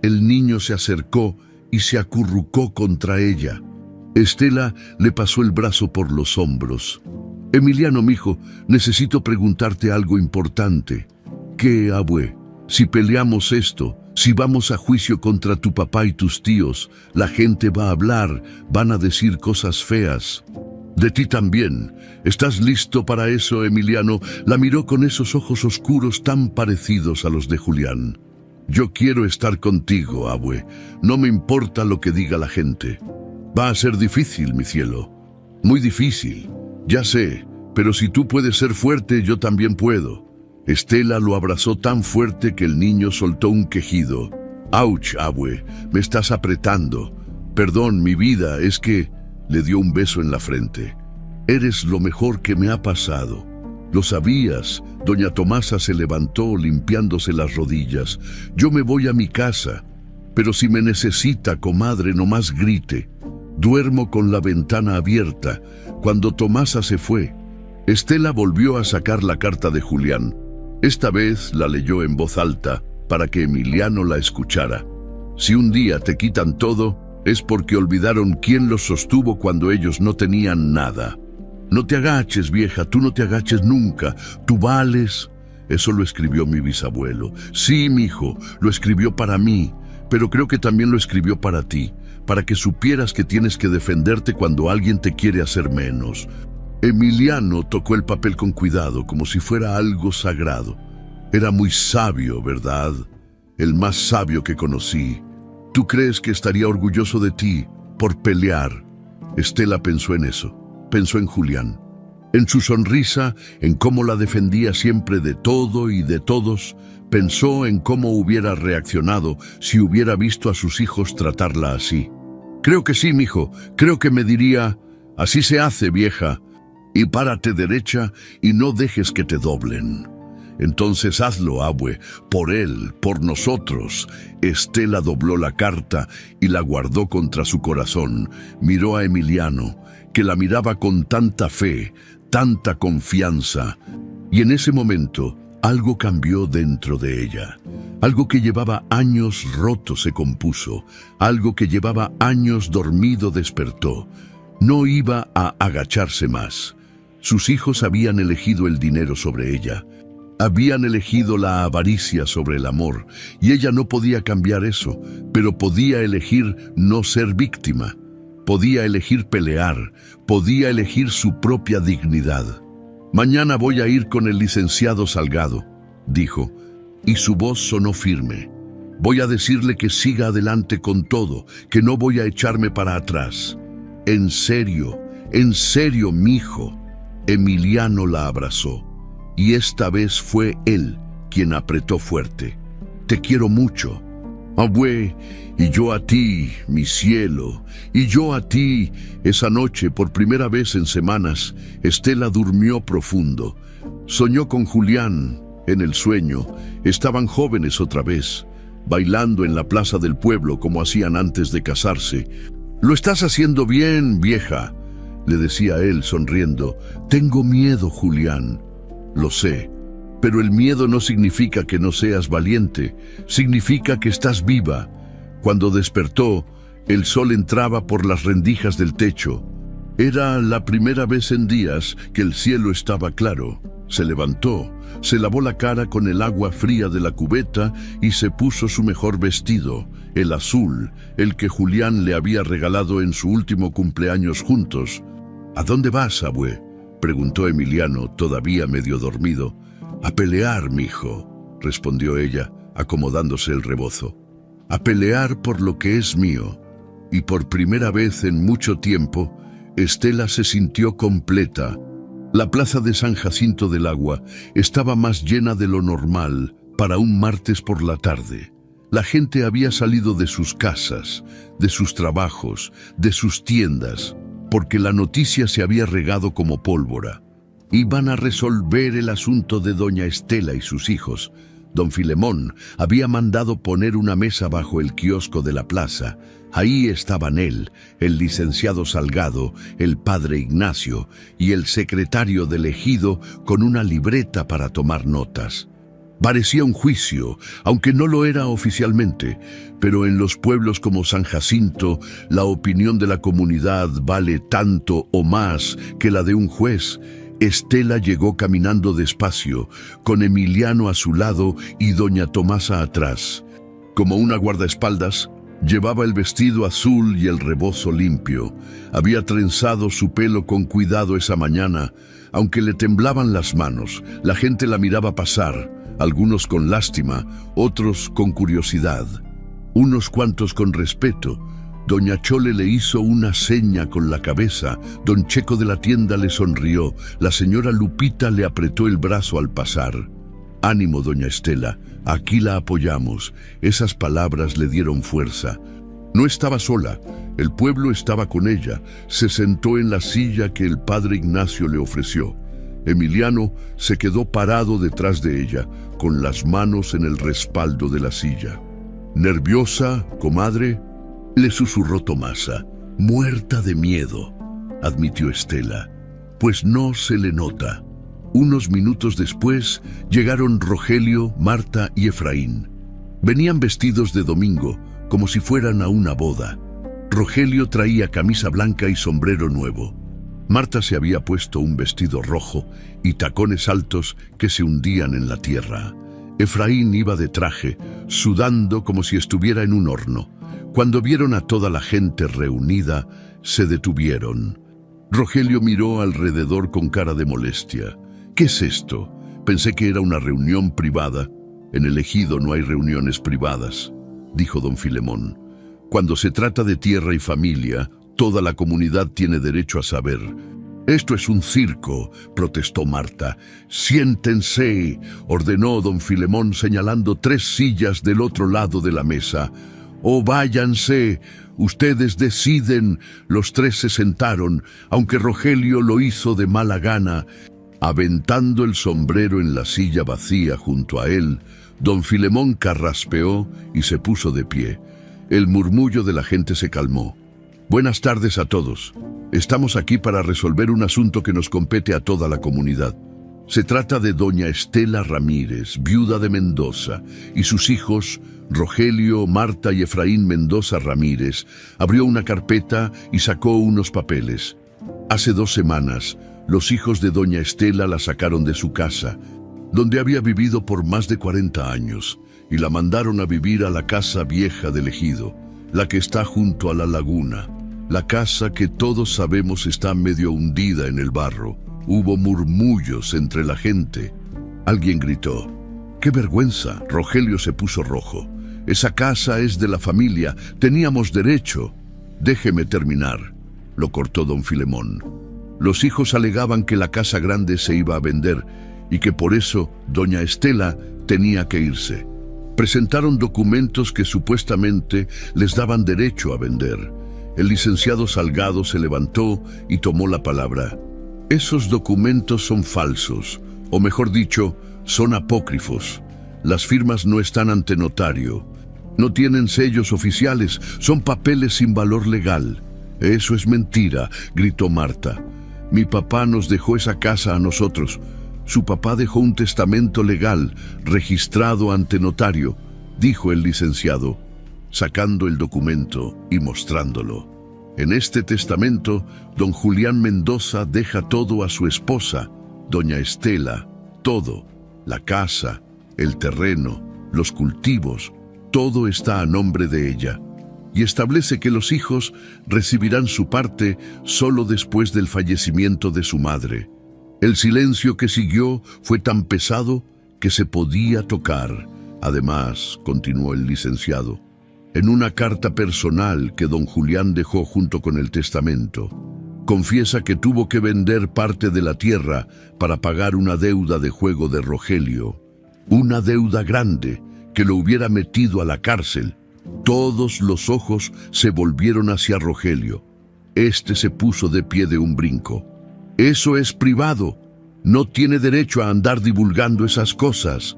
Speaker 1: El niño se acercó y se acurrucó contra ella. Estela le pasó el brazo por los hombros. Emiliano, mijo, necesito preguntarte algo importante. ¿Qué, abue? Si peleamos esto, si vamos a juicio contra tu papá y tus tíos, la gente va a hablar, van a decir cosas feas. De ti también. ¿Estás listo para eso, Emiliano? La miró con esos ojos oscuros tan parecidos a los de Julián. Yo quiero estar contigo, abue. No me importa lo que diga la gente. Va a ser difícil, mi cielo. Muy difícil. Ya sé, pero si tú puedes ser fuerte, yo también puedo. Estela lo abrazó tan fuerte que el niño soltó un quejido. «Auch, abue, me estás apretando. Perdón, mi vida, es que...» Le dio un beso en la frente. «Eres lo mejor que me ha pasado. Lo sabías». Doña Tomasa se levantó limpiándose las rodillas. «Yo me voy a mi casa, pero si me necesita, comadre, nomás grite. Duermo con la ventana abierta». Cuando Tomasa se fue, Estela volvió a sacar la carta de Julián. Esta vez la leyó en voz alta para que Emiliano la escuchara. Si un día te quitan todo, es porque olvidaron quién los sostuvo cuando ellos no tenían nada. No te agaches, vieja, tú no te agaches nunca, tú vales. Eso lo escribió mi bisabuelo. Sí, mijo, lo escribió para mí, pero creo que también lo escribió para ti, para que supieras que tienes que defenderte cuando alguien te quiere hacer menos. Emiliano tocó el papel con cuidado, como si fuera algo sagrado. Era muy sabio, ¿verdad? El más sabio que conocí. ¿Tú crees que estaría orgulloso de ti por pelear? Estela pensó en eso. Pensó en Julián. En su sonrisa, en cómo la defendía siempre de todo y de todos. Pensó en cómo hubiera reaccionado si hubiera visto a sus hijos tratarla así. Creo que sí, mijo. Creo que me diría, así se hace, vieja. Y párate derecha y no dejes que te doblen. Entonces hazlo, abue, por él, por nosotros. Estela dobló la carta y la guardó contra su corazón. Miró a Emiliano, que la miraba con tanta fe, tanta confianza. Y en ese momento, algo cambió dentro de ella. Algo que llevaba años roto se compuso. Algo que llevaba años dormido despertó. No iba a agacharse más. Sus hijos habían elegido el dinero sobre ella. Habían elegido la avaricia sobre el amor, y ella no podía cambiar eso, pero podía elegir no ser víctima. Podía elegir pelear, podía elegir su propia dignidad. «Mañana voy a ir con el licenciado Salgado», dijo, y su voz sonó firme. «Voy a decirle que siga adelante con todo, que no voy a echarme para atrás. En serio, mijo». Emiliano la abrazó, y esta vez fue él quien apretó fuerte. «Te quiero mucho, abue, y yo a ti, mi cielo, y yo a ti». Esa noche, por primera vez en semanas, Estela durmió profundo. Soñó con Julián. En el sueño, estaban jóvenes otra vez, bailando en la plaza del pueblo como hacían antes de casarse. «Lo estás haciendo bien, vieja», le decía él sonriendo. «Tengo miedo, Julián». «Lo sé, pero el miedo no significa que no seas valiente, significa que estás viva». Cuando despertó, El sol entraba por las rendijas del techo. Era la primera vez en días que el cielo estaba claro. Se levantó, se lavó la cara con el agua fría de la cubeta y se puso su mejor vestido, el azul, el que Julián le había regalado en su último cumpleaños juntos. «¿A dónde vas, abue?», preguntó Emiliano, todavía medio dormido. «A pelear, mijo», respondió ella, acomodándose el rebozo. «A pelear por lo que es mío». Y por primera vez en mucho tiempo, Estela se sintió completa. La plaza de San Jacinto del Agua estaba más llena de lo normal para un martes por la tarde. La gente había salido de sus casas, de sus trabajos, de sus tiendas, porque la noticia se había regado como pólvora. Iban a resolver el asunto de doña Estela y sus hijos. Don Filemón había mandado poner una mesa bajo el kiosco de la plaza. Ahí estaban él, el licenciado Salgado, el padre Ignacio y el secretario del ejido con una libreta para tomar notas. Parecía un juicio, aunque no lo era oficialmente, pero en los pueblos como San Jacinto, la opinión de la comunidad vale tanto o más que la de un juez. Estela llegó caminando despacio, con Emiliano a su lado y doña Tomasa atrás. Como una guardaespaldas, llevaba el vestido azul y el rebozo limpio. Había trenzado su pelo con cuidado esa mañana. Aunque le temblaban las manos, la gente la miraba pasar, algunos con lástima, otros con curiosidad, unos cuantos con respeto. Doña Chole le hizo una seña con la cabeza, don Checo de la tienda le sonrió, la señora Lupita le apretó el brazo al pasar. «Ánimo, doña Estela, aquí la apoyamos». Esas palabras le dieron fuerza. No estaba sola, el pueblo estaba con ella. Se sentó en la silla que el padre Ignacio le ofreció. Emiliano se quedó parado detrás de ella, con las manos en el respaldo de la silla. «¿Nerviosa, comadre?», le susurró Tomasa. «Muerta de miedo», admitió Estela. «Pues no se le nota». Unos minutos después llegaron Rogelio, Marta y Efraín. Venían vestidos de domingo, como si fueran a una boda. Rogelio traía camisa blanca y sombrero nuevo. Marta se había puesto un vestido rojo y tacones altos que se hundían en la tierra. Efraín iba de traje, sudando como si estuviera en un horno. Cuando vieron a toda la gente reunida, se detuvieron. Rogelio miró alrededor con cara de molestia. «¿Qué es esto? Pensé que era una reunión privada». «En el ejido no hay reuniones privadas», dijo don Filemón. «Cuando se trata de tierra y familia, toda la comunidad tiene derecho a saber». «Esto es un circo», protestó Marta. «Siéntense», ordenó don Filemón señalando 3 sillas del otro lado de la mesa. «O váyanse, ustedes deciden». Los 3 se sentaron, aunque Rogelio lo hizo de mala gana. Aventando el sombrero en la silla vacía junto a él, don Filemón carraspeó y se puso de pie. El murmullo de la gente se calmó. «Buenas tardes a todos. Estamos aquí para resolver un asunto que nos compete a toda la comunidad. Se trata de doña Estela Ramírez, viuda de Mendoza, y sus hijos, Rogelio, Marta y Efraín Mendoza Ramírez». Abrió una carpeta y sacó unos papeles. Hace 2 semanas, los hijos de doña Estela la sacaron de su casa, donde había vivido por más de 40 años, y la mandaron a vivir a la casa vieja del ejido, la que está junto a la laguna, la casa que todos sabemos está medio hundida en el barro. Hubo murmullos entre la gente. Alguien gritó: «¡Qué vergüenza!». Rogelio se puso rojo. «Esa casa es de la familia, teníamos derecho». «Déjeme terminar», lo cortó don Filemón. Los hijos alegaban que la casa grande se iba a vender y que por eso doña Estela tenía que irse. Presentaron documentos que supuestamente les daban derecho a vender. El licenciado Salgado se levantó y tomó la palabra. «Esos documentos son falsos, o mejor dicho, son apócrifos. Las firmas no están ante notario. No tienen sellos oficiales, son papeles sin valor legal». «Eso es mentira», gritó Marta. «Mi papá nos dejó esa casa a nosotros. Su papá dejó un testamento legal, registrado ante notario», dijo el licenciado. sacando el documento y mostrándolo. En este testamento, don Julián Mendoza deja todo a su esposa, doña Estela, todo, la casa, el terreno, los cultivos, todo está a nombre de ella, y establece que los hijos recibirán su parte solo después del fallecimiento de su madre. El silencio que siguió fue tan pesado que se podía tocar. Además, continuó el licenciado, en una carta personal que don Julián dejó junto con el testamento, confiesa que tuvo que vender parte de la tierra para pagar una deuda de juego de Rogelio, una deuda grande que lo hubiera metido a la cárcel. Todos los ojos se volvieron hacia Rogelio. Este se puso de pie de un brinco. Eso es privado. No tiene derecho a andar divulgando esas cosas.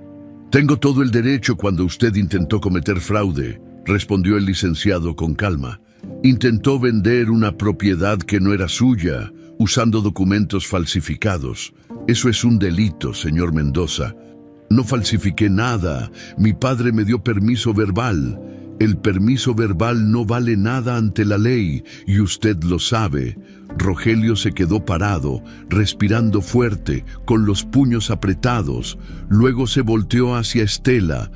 Speaker 1: Tengo todo el derecho cuando usted intentó cometer fraude, respondió el licenciado con calma. Intentó vender una propiedad que no era suya, usando documentos falsificados. Eso es un delito, señor Mendoza. No falsifiqué nada. Mi padre me dio permiso verbal. El permiso verbal no vale nada ante la ley, y usted lo sabe. Rogelio se quedó parado, respirando fuerte, con los puños apretados. Luego se volteó hacia Estela.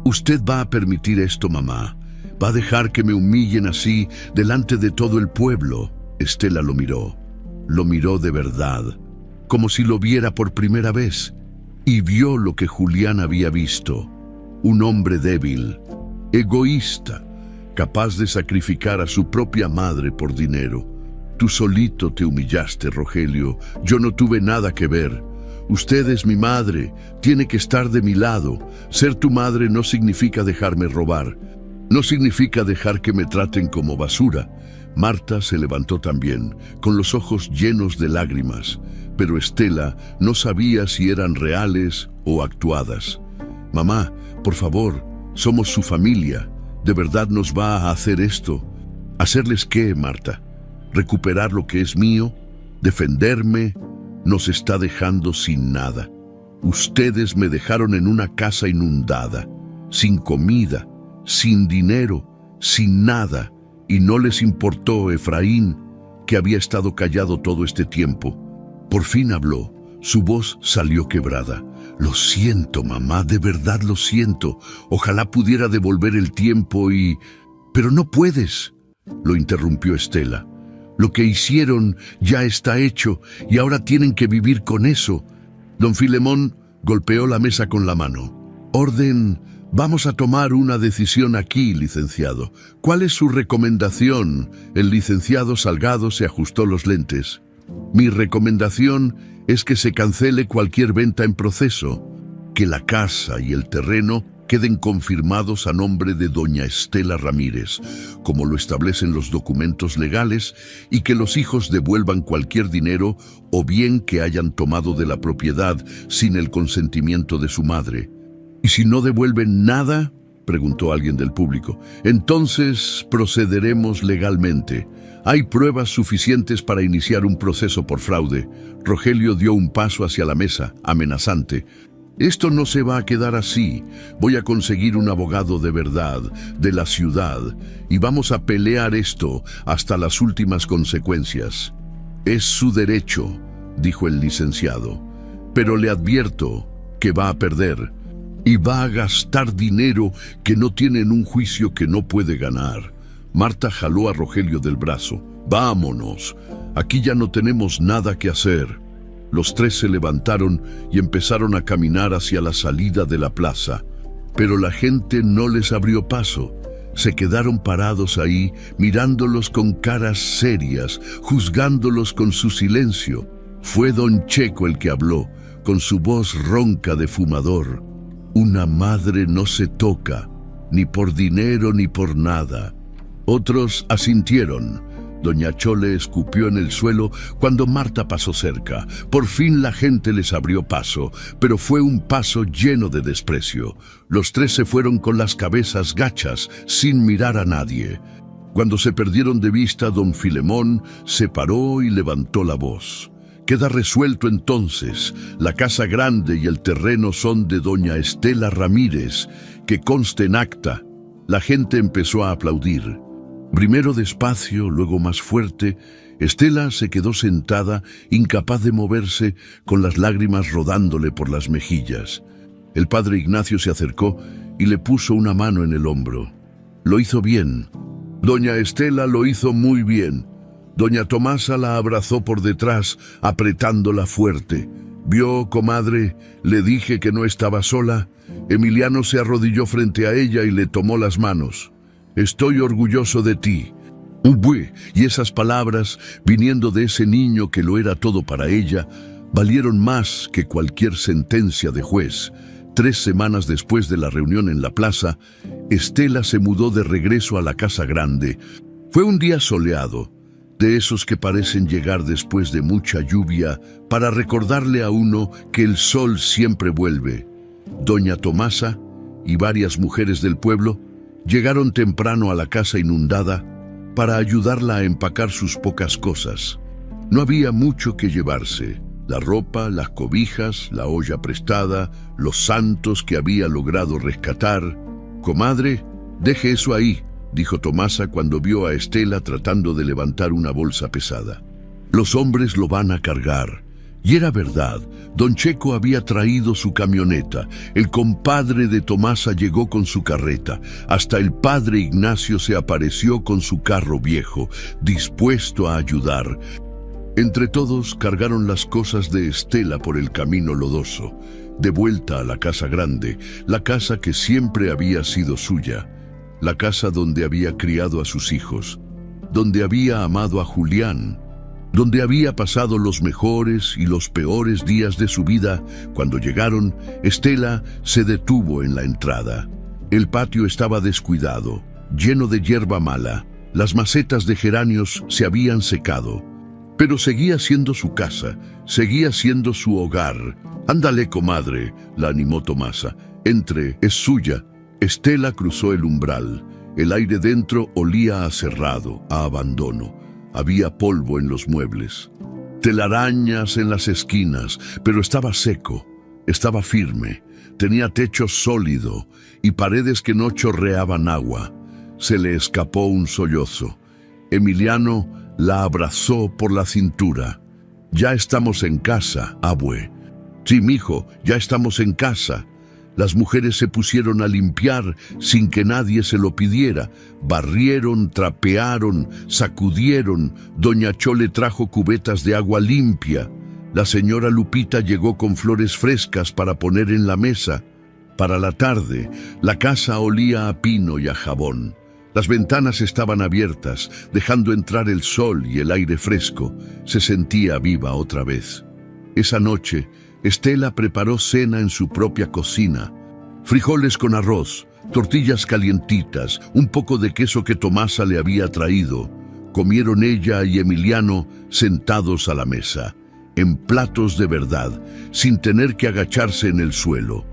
Speaker 1: «¿Usted va a permitir esto, mamá? ¿Va a dejar que me humillen así delante de todo el pueblo?» Estela lo miró de verdad, como si lo viera por primera vez, y vio lo que Julián había visto: un hombre débil, egoísta, capaz de sacrificar a su propia madre por dinero. Tú solito te humillaste, Rogelio. Yo no tuve nada que ver. Usted es mi madre, tiene que estar de mi lado. Ser tu madre no significa dejarme robar. No significa dejar que me traten como basura. Marta se levantó también, con los ojos llenos de lágrimas, pero Estela no sabía si eran reales o actuadas. «Mamá, por favor, somos su familia. ¿De verdad nos va a hacer esto?» «¿Hacerles qué, Marta? ¿Recuperar lo que es mío? ¿Defenderme? Nos está dejando sin nada. Ustedes me dejaron en una casa inundada, sin comida, sin dinero, sin nada, y no les importó Efraín, que había estado callado todo este tiempo. Por fin habló. Su voz salió quebrada. «Lo siento, mamá, de verdad lo siento. Ojalá pudiera devolver el tiempo y...» «Pero no puedes», lo interrumpió Estela. «Lo que hicieron ya está hecho y ahora tienen que vivir con eso». Don Filemón golpeó la mesa con la mano. «Orden, vamos a tomar una decisión aquí, licenciado. ¿Cuál es su recomendación?» El licenciado Salgado se ajustó los lentes. «Mi recomendación es que se cancele cualquier venta en proceso, que la casa y el terreno queden confirmados a nombre de doña Estela Ramírez, como lo establecen los documentos legales, y que los hijos devuelvan cualquier dinero o bien que hayan tomado de la propiedad sin el consentimiento de su madre». «¿Y si no devuelven nada?», preguntó alguien del público. «Entonces procederemos legalmente. Hay pruebas suficientes para iniciar un proceso por fraude». Rogelio dio un paso hacia la mesa, amenazante. «Esto no se va a quedar así. Voy a conseguir un abogado de verdad, de la ciudad, y vamos a pelear esto hasta las últimas consecuencias». «Es su derecho», dijo el licenciado, «pero le advierto que va a perder. Y va a gastar dinero que no tiene en un juicio que no puede ganar». Marta jaló a Rogelio del brazo. «Vámonos. Aquí ya no tenemos nada que hacer». Los tres se levantaron y empezaron a caminar hacia la salida de la plaza. Pero la gente no les abrió paso. Se quedaron parados ahí, mirándolos con caras serias, juzgándolos con su silencio. Fue don Checo el que habló, con su voz ronca de fumador. «Una madre no se toca, ni por dinero ni por nada». Otros asintieron. Doña Chole escupió en el suelo cuando Marta pasó cerca. Por fin la gente les abrió paso, pero fue un paso lleno de desprecio. Los tres se fueron con las cabezas gachas, sin mirar a nadie. Cuando se perdieron de vista, don Filemón se paró y levantó la voz. «Queda resuelto entonces. La casa grande y el terreno son de doña Estela Ramírez, que conste en acta. La gente empezó a aplaudir. Primero despacio, luego más fuerte, Estela se quedó sentada, incapaz de moverse, con las lágrimas rodándole por las mejillas. El padre Ignacio se acercó y le puso una mano en el hombro. Lo hizo bien. Doña Estela lo hizo muy bien. Doña Tomasa la abrazó por detrás, apretándola fuerte. «¿Vio, comadre? Le dije que no estaba sola». Emiliano se arrodilló frente a ella y le tomó las manos. «Estoy orgulloso de ti». Y esas palabras, viniendo de ese niño que lo era todo para ella, valieron más que cualquier sentencia de juez. 3 semanas después de la reunión en la plaza, Estela se mudó de regreso a la casa grande. Fue un día soleado, de esos que parecen llegar después de mucha lluvia para recordarle a uno que el sol siempre vuelve. Doña Tomasa y varias mujeres del pueblo llegaron temprano a la casa inundada para ayudarla a empacar sus pocas cosas. No había mucho que llevarse: la ropa, las cobijas, la olla prestada, los santos que había logrado rescatar. «Comadre, deje eso ahí», dijo Tomasa cuando vio a Estela tratando de levantar una bolsa pesada. «Los hombres lo van a cargar». Y era verdad, don Checo había traído su camioneta, el compadre de Tomasa llegó con su carreta, hasta el padre Ignacio se apareció con su carro viejo, dispuesto a ayudar. Entre todos cargaron las cosas de Estela por el camino lodoso, de vuelta a la casa grande, la casa que siempre había sido suya, la casa donde había criado a sus hijos, donde había amado a Julián, donde había pasado los mejores y los peores días de su vida. Cuando llegaron, Estela se detuvo en la entrada. El patio estaba descuidado, lleno de hierba mala. Las macetas de geranios se habían secado. Pero seguía siendo su casa, seguía siendo su hogar. «Ándale, comadre», la animó Tomasa. «Entre, es suya». Estela cruzó el umbral. El aire dentro olía a cerrado, a abandono. Había polvo en los muebles, telarañas en las esquinas, pero estaba seco, estaba firme, tenía techo sólido y paredes que no chorreaban agua. Se le escapó un sollozo. Emiliano la abrazó por la cintura. «Ya estamos en casa, abue». «Sí, mijo, ya estamos en casa». Las mujeres se pusieron a limpiar sin que nadie se lo pidiera. Barrieron, trapearon, sacudieron. Doña Chole trajo cubetas de agua limpia. La señora Lupita llegó con flores frescas para poner en la mesa. Para la tarde, la casa olía a pino y a jabón. Las ventanas estaban abiertas, dejando entrar el sol y el aire fresco. Se sentía viva otra vez. Esa noche, Estela preparó cena en su propia cocina. Frijoles con arroz, tortillas calientitas, un poco de queso que Tomasa le había traído. Comieron ella y Emiliano sentados a la mesa, en platos de verdad, sin tener que agacharse en el suelo.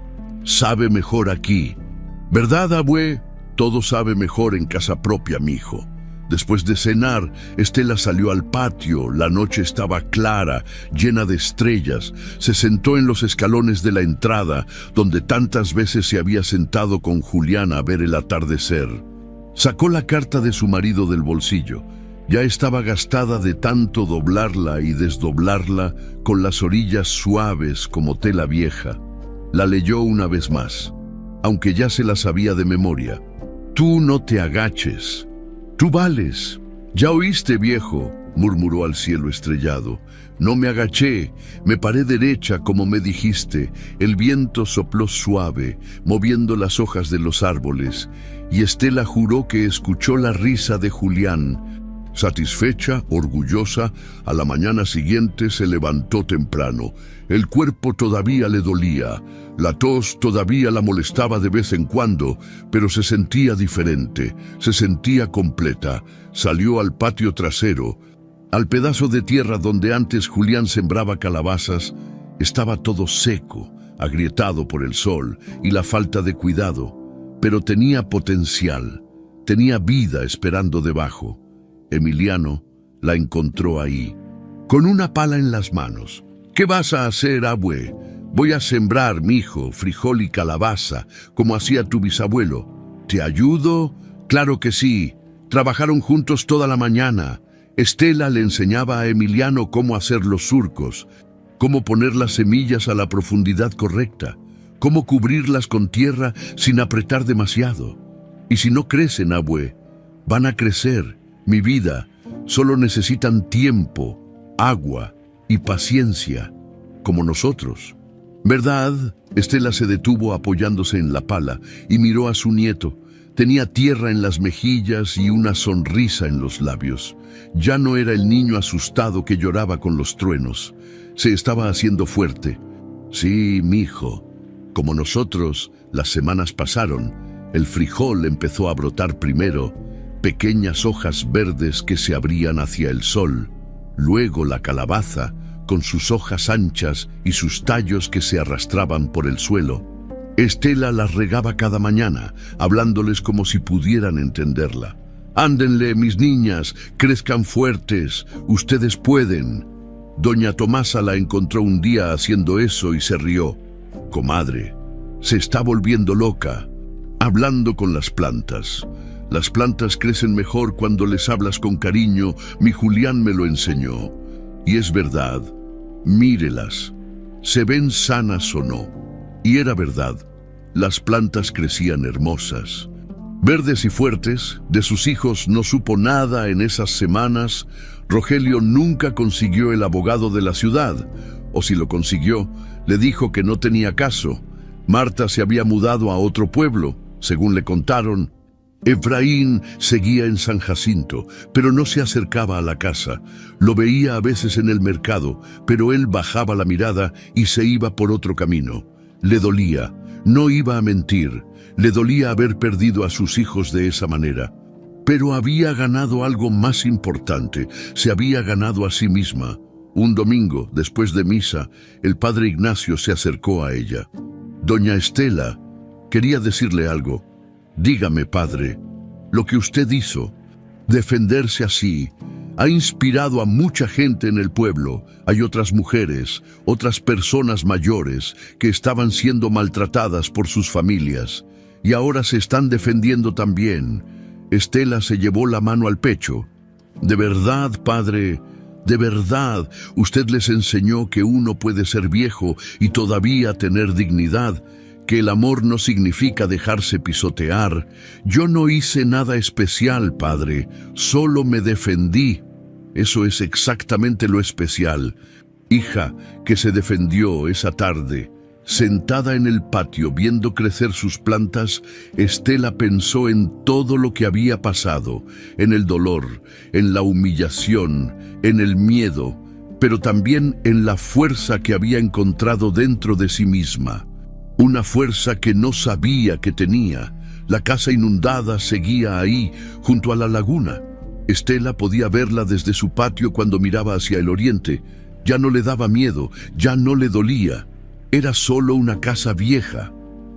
Speaker 1: «Sabe mejor aquí». «¿Verdad, abue? Todo sabe mejor en casa propia, mijo». Después de cenar, Estela salió al patio. La noche estaba clara, llena de estrellas. Se sentó en los escalones de la entrada, donde tantas veces se había sentado con Julián a ver el atardecer. Sacó la carta de su marido del bolsillo. Ya estaba gastada de tanto doblarla y desdoblarla, con las orillas suaves como tela vieja. La leyó una vez más, aunque ya se la sabía de memoria. «Tú no te agaches. Tú vales». «Ya oíste, viejo», murmuró al cielo estrellado. «No me agaché, me paré derecha como me dijiste». El viento sopló suave, moviendo las hojas de los árboles, y Estela juró que escuchó la risa de Julián. Satisfecha, orgullosa, a la mañana siguiente se levantó temprano. El cuerpo todavía le dolía, la tos todavía la molestaba de vez en cuando, pero se sentía diferente, se sentía completa. Salió al patio trasero, al pedazo de tierra donde antes Julián sembraba calabazas. Estaba todo seco, agrietado por el sol y la falta de cuidado, pero tenía potencial, tenía vida esperando debajo. Emiliano la encontró ahí, con una pala en las manos. «¿Qué vas a hacer, abue?» «Voy a sembrar, mijo, frijol y calabaza, como hacía tu bisabuelo». ¿Te ayudo? Claro que sí. Trabajaron juntos toda la mañana. Estela le enseñaba a Emiliano cómo hacer los surcos, cómo poner las semillas a la profundidad correcta, cómo cubrirlas con tierra sin apretar demasiado. Y si no crecen, abue, van a crecer. Mi vida, solo necesitan tiempo, agua y paciencia, como nosotros. ¿Verdad? Estela se detuvo apoyándose en la pala y miró a su nieto. Tenía tierra en las mejillas y una sonrisa en los labios. Ya no era el niño asustado que lloraba con los truenos. Se estaba haciendo fuerte. Sí, mijo. Como nosotros, las semanas pasaron. El frijol empezó a brotar primero, pequeñas hojas verdes que se abrían hacia el sol. Luego la calabaza, con sus hojas anchas y sus tallos que se arrastraban por el suelo. Estela las regaba cada mañana, hablándoles como si pudieran entenderla. «Ándenle, mis niñas, crezcan fuertes, ustedes pueden». Doña Tomasa la encontró un día haciendo eso y se rió. «Comadre, se está volviendo loca, hablando con las plantas. Las plantas crecen mejor cuando les hablas con cariño, mi Julián me lo enseñó. Y es verdad, mírelas, se ven sanas o no». Y era verdad, las plantas crecían hermosas, verdes y fuertes. De sus hijos no supo nada en esas semanas. Rogelio nunca consiguió el abogado de la ciudad, o si lo consiguió, le dijo que no tenía caso. Marta se había mudado a otro pueblo, según le contaron. Efraín seguía en San Jacinto, pero no se acercaba a la casa. Lo veía a veces en el mercado, pero él bajaba la mirada y se iba por otro camino. Le dolía, no iba a mentir, le dolía haber perdido a sus hijos de esa manera. Pero había ganado algo más importante, se había ganado a sí misma. Un domingo, después de misa, el padre Ignacio se acercó a ella. «Doña Estela, quería decirle algo. Dígame, padre, lo que usted hizo, defenderse así, ha inspirado a mucha gente en el pueblo. Hay otras mujeres, otras personas mayores que estaban siendo maltratadas por sus familias y ahora se están defendiendo también». Estela se llevó la mano al pecho. «De verdad, padre, de verdad, usted les enseñó que uno puede ser viejo y todavía tener dignidad, que el amor no significa dejarse pisotear. Yo no hice nada especial, padre, solo me defendí». Eso es exactamente lo especial. Hija que se defendió esa tarde. Sentada en el patio viendo crecer sus plantas, Estela pensó en todo lo que había pasado, en el dolor, en la humillación, en el miedo, pero también en la fuerza que había encontrado dentro de sí misma. Una fuerza que no sabía que tenía. La casa inundada seguía ahí, junto a la laguna. Estela podía verla desde su patio cuando miraba hacia el oriente. Ya no le daba miedo, ya no le dolía. Era solo una casa vieja,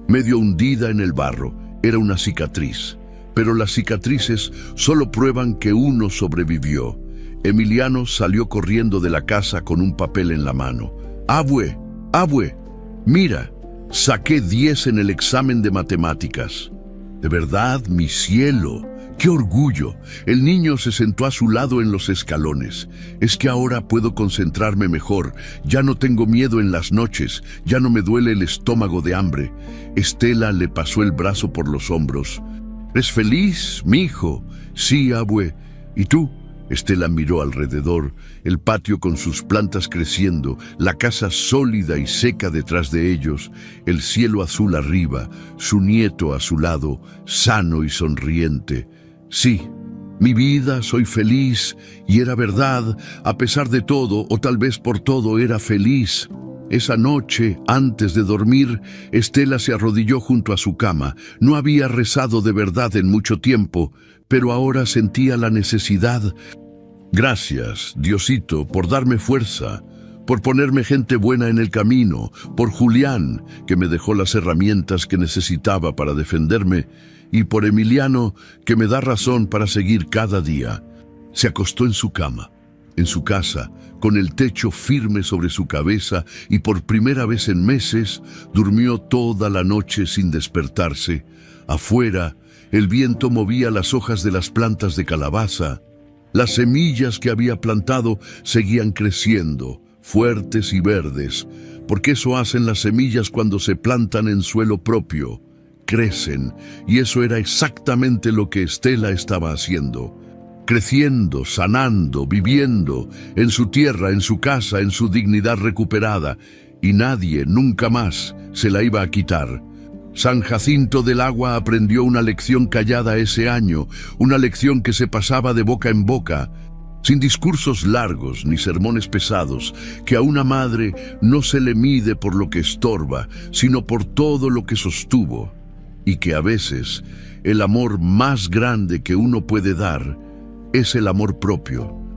Speaker 1: medio hundida en el barro. Era una cicatriz. Pero las cicatrices solo prueban que uno sobrevivió. Emiliano salió corriendo de la casa con un papel en la mano. «Abue, abue, mira, saqué 10 en el examen de matemáticas». «¿De verdad, mi cielo? ¡Qué orgullo!». El niño se sentó a su lado en los escalones. «Es que ahora puedo concentrarme mejor. Ya no tengo miedo en las noches. Ya no me duele el estómago de hambre». Estela le pasó el brazo por los hombros. «¿Eres feliz, mi hijo?». «Sí, abue. ¿Y tú?». Estela miró alrededor, el patio con sus plantas creciendo, la casa sólida y seca detrás de ellos, el cielo azul arriba, su nieto a su lado, sano y sonriente. «Sí, mi vida, soy feliz». Y era verdad, a pesar de todo, o tal vez por todo, era feliz. Esa noche, antes de dormir, Estela se arrodilló junto a su cama. No había rezado de verdad en mucho tiempo, pero ahora sentía la necesidad. «Gracias, Diosito, por darme fuerza, por ponerme gente buena en el camino, por Julián, que me dejó las herramientas que necesitaba para defenderme, y por Emiliano, que me da razón para seguir cada día». Se acostó en su cama, en su casa, con el techo firme sobre su cabeza, y por primera vez en meses durmió toda la noche sin despertarse. Afuera, El viento movía las hojas de las plantas de calabaza. Las semillas que había plantado seguían creciendo, fuertes y verdes, porque eso hacen las semillas cuando se plantan en suelo propio. Crecen, y eso era exactamente lo que Estela estaba haciendo. Creciendo, sanando, viviendo, en su tierra, en su casa, en su dignidad recuperada, y nadie, nunca más, se la iba a quitar. San Jacinto del Agua aprendió una lección callada ese año, una lección que se pasaba de boca en boca, sin discursos largos ni sermones pesados, que a una madre no se le mide por lo que estorba, sino por todo lo que sostuvo, y que a veces el amor más grande que uno puede dar es el amor propio.